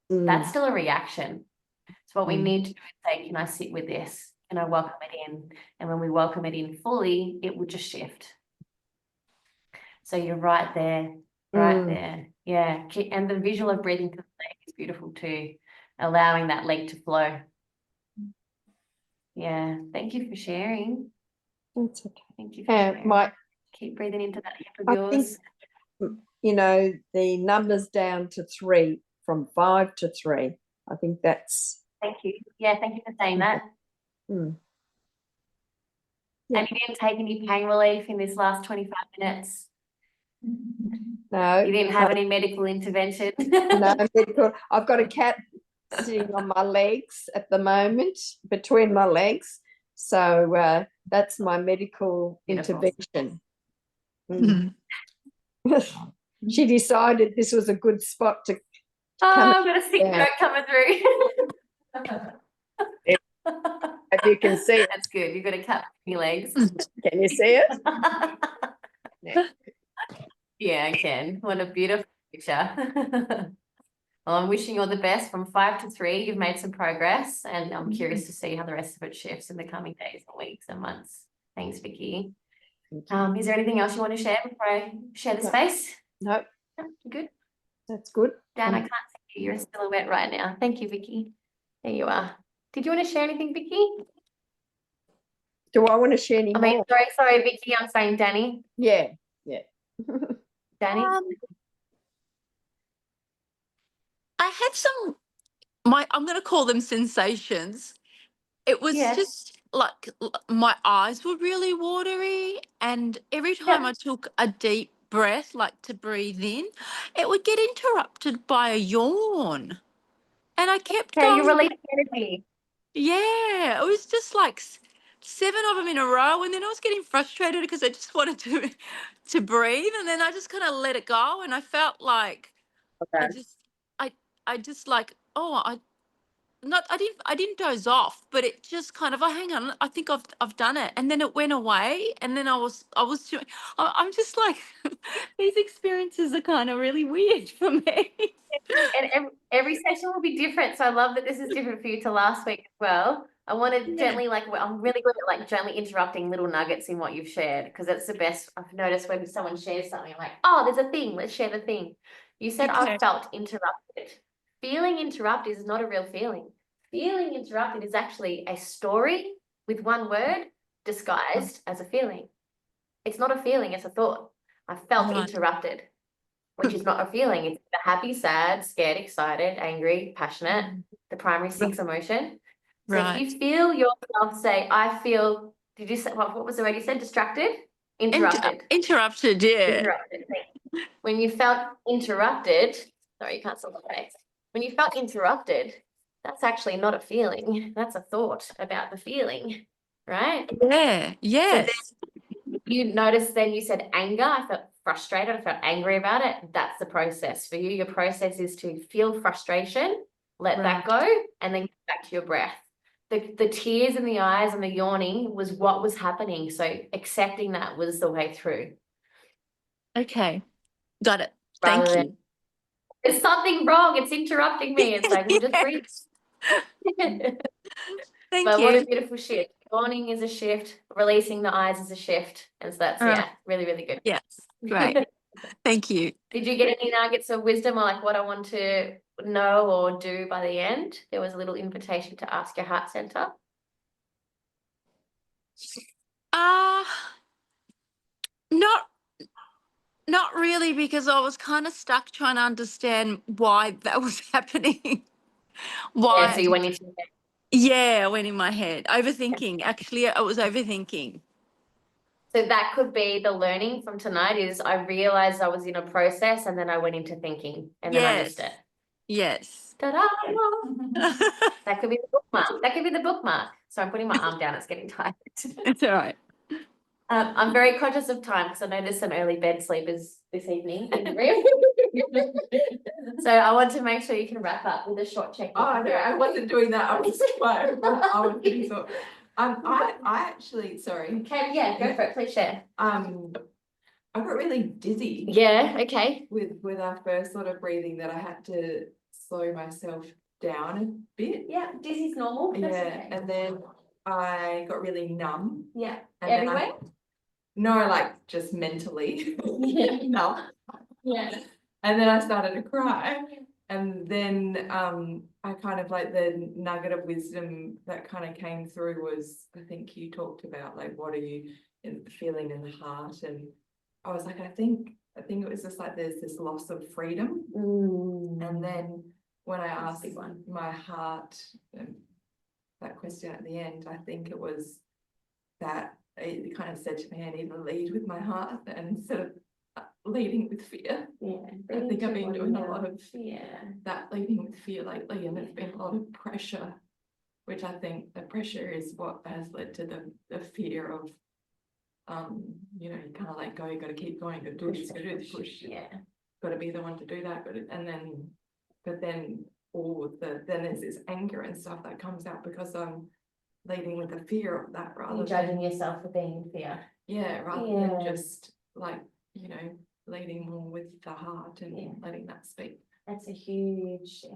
that's still a reaction. So what we need to do is say, can I sit with this? Can I welcome it in? And when we welcome it in fully, it will just shift. So you're right there, right there. Yeah. And the visual of breathing to the leg is beautiful too, allowing that leg to flow. Yeah. Thank you for sharing. That's okay. Thank you for sharing. Keep breathing into that hip of yours. Think, the numbers down to 3, from 5 to 3. I think that's. Thank you. Yeah, thank you for saying that. Yeah. And you didn't take any pain relief in this last 25 minutes? No. You didn't have any medical intervention? No medical. I've got a cat sitting on my legs at the moment, between my legs. So that's my medical intervention. She decided this was a good spot to come. I've got a sick note coming through. If you can see it. That's good. You've got a cat between your legs. Can you see it? Yeah, I can. What a beautiful picture. Well, I'm wishing you all the best. From 5 to 3, you've made some progress, and I'm curious to see how the rest of it shifts in the coming days and weeks and months. Thanks, Vicky. Is there anything else you want to share before I share the space? No. Good. That's good. Dan, I can't see you. You're in silhouette right now. Thank you, Vicky. There you are. Did you want to share anything, Vicky? Do I want to share any more? Sorry, Vicky. I'm saying Danny. Yeah. Danny? I had some, I'm going to call them sensations. It was Yeah. just like my eyes were really watery, and every time I took a deep breath, like to breathe in, it would get interrupted by a yawn. And I kept Okay, you going, release energy. yeah, it was just like 7 of them in a row, and then I was getting frustrated because I just wanted to breathe, and then I just kind of let it go, and I felt like I just I just like, oh, I didn't doze off, but it just kind of, oh, hang on, I think I've done it, and then it went away, and then I'm just like, these experiences are kind of really weird for me. And every session will be different. So I love that this is different for you to last week as well. I want to gently, I'm really good at like gently interrupting little nuggets in what you've shared, because that's the best. I've noticed when someone shares something, I'm like, oh, there's a thing, let's share the thing. You said Okay. I felt interrupted. Feeling interrupted is not a real feeling. Feeling interrupted is actually a story with one word disguised as a feeling. It's not a feeling, it's a thought. I felt Right. interrupted, which is not a feeling. It's the happy, sad, scared, excited, angry, passionate, the primary 6 emotion. So Right. if you feel yourself say, I feel, did you say, what was the word you said? Distracted? Interrupted. Interrupted, yeah. Interrupted. When you felt interrupted, sorry, you can't see my face. When you felt interrupted, that's actually not a feeling. That's a thought about the feeling, right? Yeah, yes. You noticed then you said anger. I felt frustrated. I felt angry about it. That's the process for you. Your process is to feel frustration, let that go, and then get back to your breath. The tears in the eyes and the yawning was what was happening. So accepting that was the way through. Okay, got it. Rather Thank than, you. there's something wrong. It's interrupting me. It's like, we'll just breathe. Thank But what a you. beautiful shift. Yawning is a shift. Releasing the eyes is a shift. And so that's, really, really good. Yes, great. Thank you. Did you get any nuggets of wisdom or like what I want to know or do by the end? There was a little invitation to ask your heart center. Not really, because I was kind of stuck trying to understand why that was happening. Why? Yeah, so you went into Yeah, I went in my head. Overthinking. Actually, I was overthinking. So that could be the learning from tonight is I realized I was in a process and then I went into thinking and then I missed it. Yes. Ta-da! That could be the bookmark. That could be the bookmark. So I'm putting my arm down. It's getting tired. It's all right. I'm very conscious of time because I know there's some early bed sleepers this evening in the room. So I want to make sure you can wrap up with a short check. Oh no, I wasn't doing that. I was I was pretty sore. I actually, sorry. Okay, yeah, go for it. Please share. I got really dizzy. Yeah, okay. With our first sort of breathing that I had to slow myself down a bit. Yeah, dizzy's normal. That's okay. And then I got really numb. Yeah. And Everywhere? No, like just mentally. Yeah. numb. Yeah. And then I started to cry. And then I kind of like the nugget of wisdom that kind of came through was, I think you talked about like, what are you feeling in the heart? And I was like, I think it was just like there's this loss of freedom. And then when I asked my heart that question at the end, I think it was that it kind of said to me, I need to lead with my heart and instead of leading with fear. Yeah. I think I've been doing a lot of that leading with fear lately, and there's been a lot of pressure, which I think the pressure is what has led to the fear of you can't let go, you got to keep going, got to do this, got to do this, push, got to be the one to do that, but then then there's this anger and stuff that comes out because I'm leading with the fear of that rather You're judging yourself for being in fear. rather than just like leading more with the heart and letting that speak. That's a huge shift.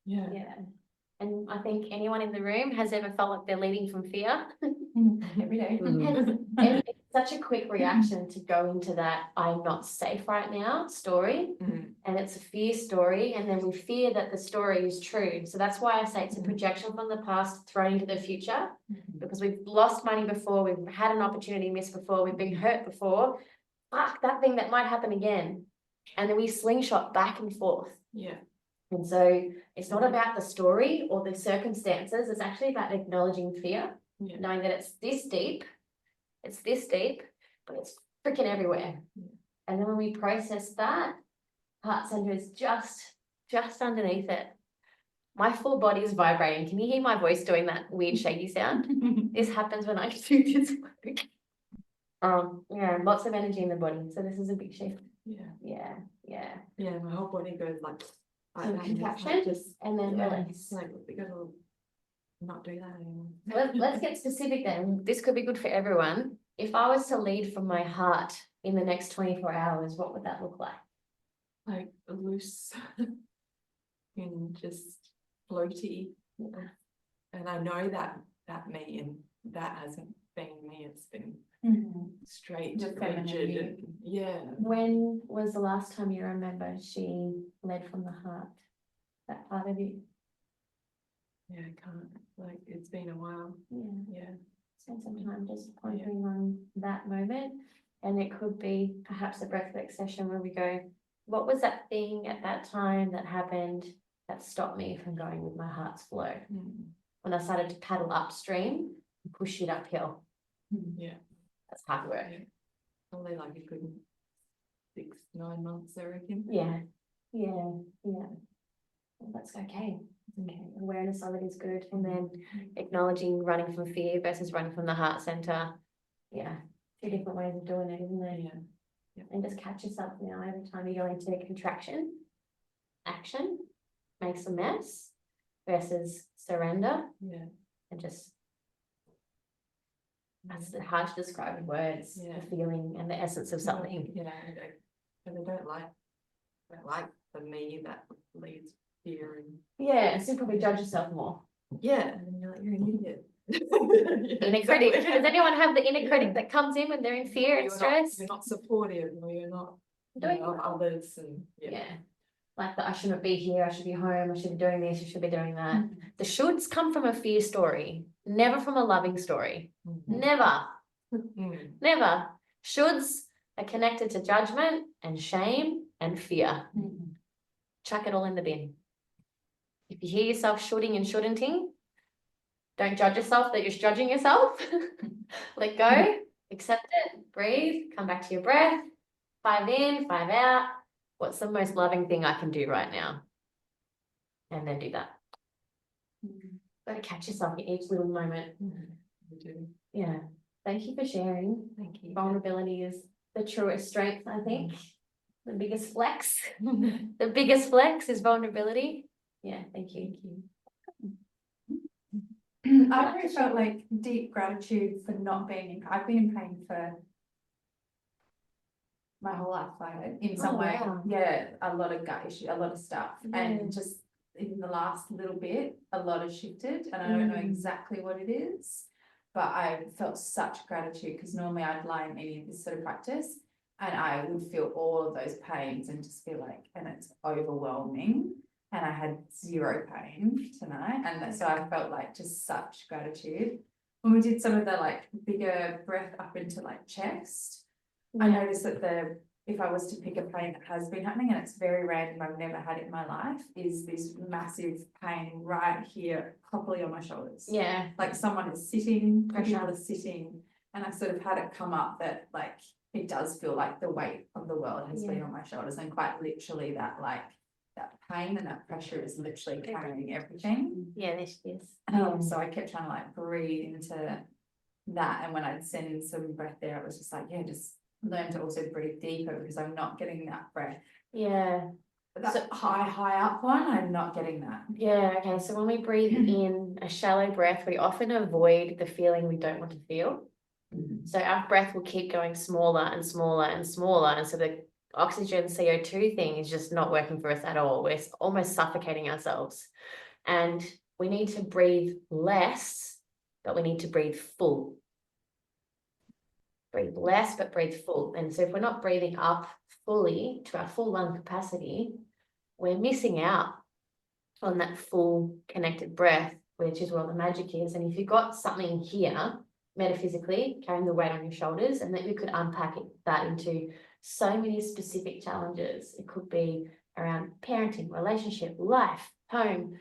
Yeah. And I think anyone in the room has ever felt like they're leading from fear every day. And it's such a quick reaction to go into that I'm not safe right now story. And it's a fear story. And then we fear that the story is true. So that's why I say it's a projection from the past thrown into the future, because we've lost money before, we've had an opportunity missed before, we've been hurt before. Fuck, that thing that might happen again. And then we slingshot back and forth. Yeah. And so it's not about the story or the circumstances, it's actually about acknowledging fear, Yeah. knowing that it's this deep, but it's freaking everywhere. Yeah. And then when we process that, heart center is just underneath it. My full body is vibrating. Can you hear my voice doing that weird shaky sound? This happens when I do this work. Yeah, lots of energy in the body. So this is a big shift. Yeah. Yeah. My whole body goes like So that, and it's contraction, like just and then release. it's like we gotta not do that anymore. Let's get specific then. This could be good for everyone. If I was to lead from my heart in the next 24 hours, what would that look like? Like loose and just floaty. Yeah. And I know that me, and that hasn't been me. It's been straight, Your feminine rigid, you. and yeah. When was the last time you remember she led from the heart? That part of you? Yeah, I can't, like, it's been a while. Yeah. Spend some time just pondering on that moment. And it could be perhaps a breathwork session where we go, what was that thing at that time that happened that stopped me from going with my heart's flow? When I started to paddle upstream and push it uphill. Yeah. That's hard work. Probably like a good 6-9 months, I reckon. Yeah. Well, that's okay. Okay, awareness of it is good. And then acknowledging running from fear versus running from the heart center. Yeah, two different ways of doing it, isn't there? Yeah. And just catch yourself now every time you go into contraction, action makes a mess versus surrender. Yeah. And just, that's hard to describe in words, the feeling and the essence of something. Yeah, and I don't like the me that leads fear and Yeah, so you probably judge yourself more. yeah, and then you're like, you're an idiot. Inner critic. Does anyone have the inner critic that comes in when they're in fear and stress? You're not supportive, or you're not Doing of others, and yeah. Like I shouldn't be here, I should be home, I should be doing this, I should be doing that. The shoulds come from a fear story, never from a loving story. Never. Never. Shoulds are connected to judgment and shame and fear. Chuck it all in the bin. If you hear yourself shoulding and shouldn'ting, don't judge yourself that you're judging yourself. Let go, accept it, breathe, come back to your breath, 5 in, 5 out. What's the most loving thing I can do right now? And then do that. Got to catch yourself in each little moment. Yeah. Thank you for sharing. Thank you. Vulnerability is the truest strength, I think. The biggest flex. The biggest flex is vulnerability. Yeah, thank you. I've always felt like deep gratitude for not being in, I've been in pain for my whole life, like in some way. Wow. Yeah, a lot of gut issue, a lot of stuff. And just in the last little bit, a lot has shifted, and I don't know exactly what it is, but I felt such gratitude, because normally I'd lie in any of this sort of practice and I would feel all of those pains and just feel like, and it's overwhelming. And I had zero pain tonight, and so I felt like just such gratitude. When we did some of the like bigger breath up into like chest, I noticed that if I was to pick a pain that has been happening, and it's very random, I've never had it in my life, is this massive pain right here, properly on my shoulders. Yeah. Like someone is sitting, pressure is sitting, and I sort of had it come up that like it does feel like the weight of the world has been on my shoulders, and quite literally that like that pain and that pressure is literally carrying everything. Yeah, this is. So I kept trying to like breathe into that, and when I'd send in some breath there, it was just like, yeah, just learn to also breathe deeper, because I'm not getting that breath. Yeah. That high up one, I'm not getting that. Yeah, okay. So when we breathe in a shallow breath, we often avoid the feeling we don't want to feel. So our breath will keep going smaller and smaller and smaller, and so the oxygen CO2 thing is just not working for us at all. We're almost suffocating ourselves, and we need to breathe less, but we need to breathe full. Breathe less, but breathe full. And so if we're not breathing up fully to our full lung capacity, we're missing out on that full connected breath, which is where the magic is. And if you've got something here, metaphysically, carrying the weight on your shoulders, and then we could unpack that into so many specific challenges. It could be around parenting, relationship, life, home,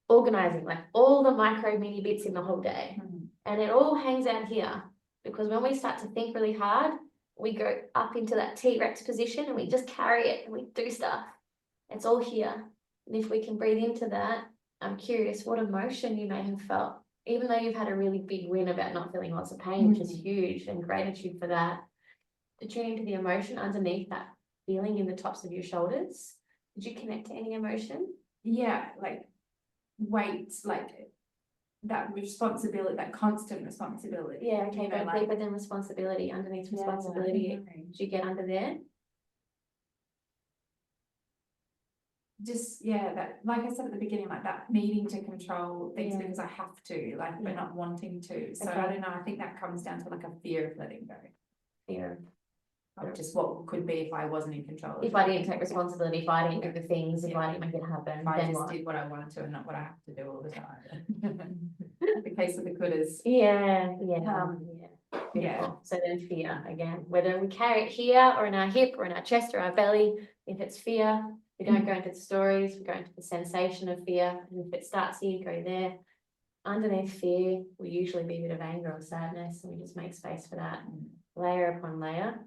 organizing, like all the micro mini bits in the whole day. And it all hangs out here, because when we start to think really hard, we go up into that T-Rex position and we just carry it and we do stuff. It's all here. And if we can breathe into that, I'm curious what emotion you may have felt, even though you've had a really big win about not feeling lots of pain, which is huge, and gratitude for that. To tune into the emotion underneath that feeling in the tops of your shoulders. Did you connect to any emotion? Yeah, like weight, like that responsibility, that constant responsibility. Yeah, okay, You know, go like- deeper than responsibility, underneath responsibility. Did you get under there? Just, yeah, that, like I said at the beginning, like that needing to control things Yeah. because I have to, like, but Yeah. not wanting to. So Okay. I don't know, I think that comes down to like a fear of letting go. Fear. Of just what could be if I wasn't in control. of If I it. didn't take responsibility, if I didn't do the things, if I didn't make it happen, If I then just what? did what I wanted to and not what I have to do all the time. The case of the kudas. Yeah, yeah, Yeah. beautiful. So then fear again, whether we carry it here or in our hip or in our chest or our belly, if it's fear, we don't go into the stories, we go into the sensation of fear. And if it starts here, go there. Underneath fear will usually be a bit of anger or sadness, and we just make space for that, layer upon layer.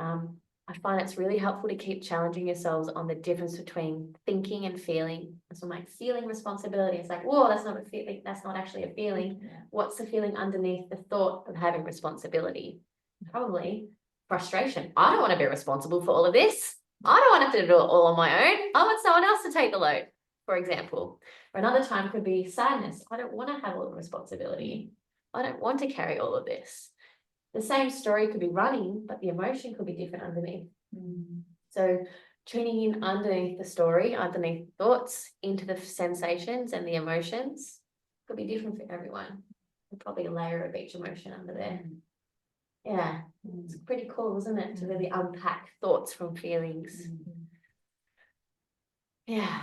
I find it's really helpful to keep challenging yourselves on the difference between thinking and feeling. So like feeling responsibility, it's like, whoa, that's not a feeling, that's not actually a feeling. Yeah. What's the feeling underneath the thought of having responsibility? Probably frustration. I don't want to be responsible for all of this. I don't want to have to do it all on my own. I want someone else to take the load, for example. Or another time could be sadness. I don't want to have all the responsibility. I don't want to carry all of this. The same story could be running, but the emotion could be different underneath. So tuning in underneath the story, underneath thoughts, into the sensations and the emotions could be different for everyone. And probably a layer of each emotion under there. Yeah, it's pretty cool, isn't it? To really unpack thoughts from feelings. Yeah.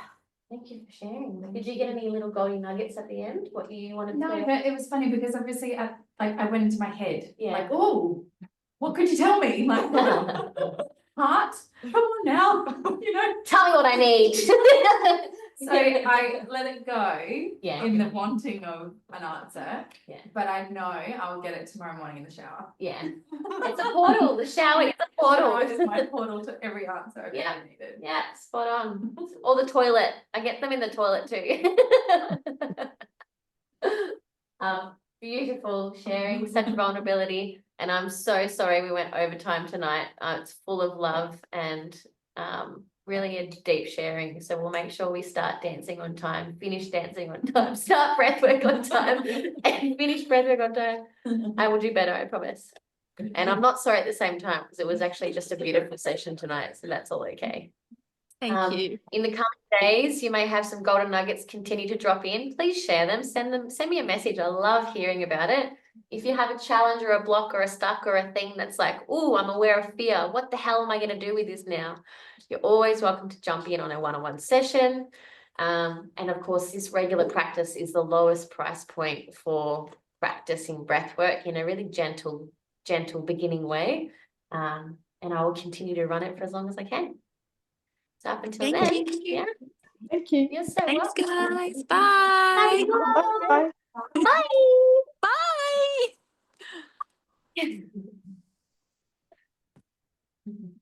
Thank you for sharing. Did you get any little golden nuggets at the end? What you wanted to No, say? but it was funny because obviously I went into my head. Yeah. Like, oh, what could you tell me? Like, heart, come on now, you know. Tell me what I need. So I let it go Yeah. in the wanting of an answer. Yeah. But I know I'll get it tomorrow morning in the shower. Yeah. It's a portal. The shower is a Shower is portal. my portal to every answer I've Yeah. ever needed. Yeah, spot on. Or the toilet. I get them in the toilet too. Beautiful sharing, such vulnerability. And I'm so sorry we went over time tonight. It's full of love and really a deep sharing. So we'll make sure we start dancing on time, finish dancing on time, start breathwork on time, and finish breathwork on time. I will do better, I promise. And I'm not sorry at the same time because it was actually just a beautiful session tonight. So that's all okay. Thank you. In the coming days, you may have some golden nuggets continue to drop in. Please share them. Send me a message. I love hearing about it. If you have a challenge or a block or a stuck or a thing that's like, oh, I'm aware of fear. What the hell am I going to do with this now? You're always welcome to jump in on a one-on-one session. And of course, this regular practice is the lowest price point for practicing breath work in a really gentle beginning way. And I will continue to run it for as long as I can. So up until Thank then, you. yeah, Thank you. you're so Thanks, welcome. guys. Bye. Bye. Bye. Bye. Bye.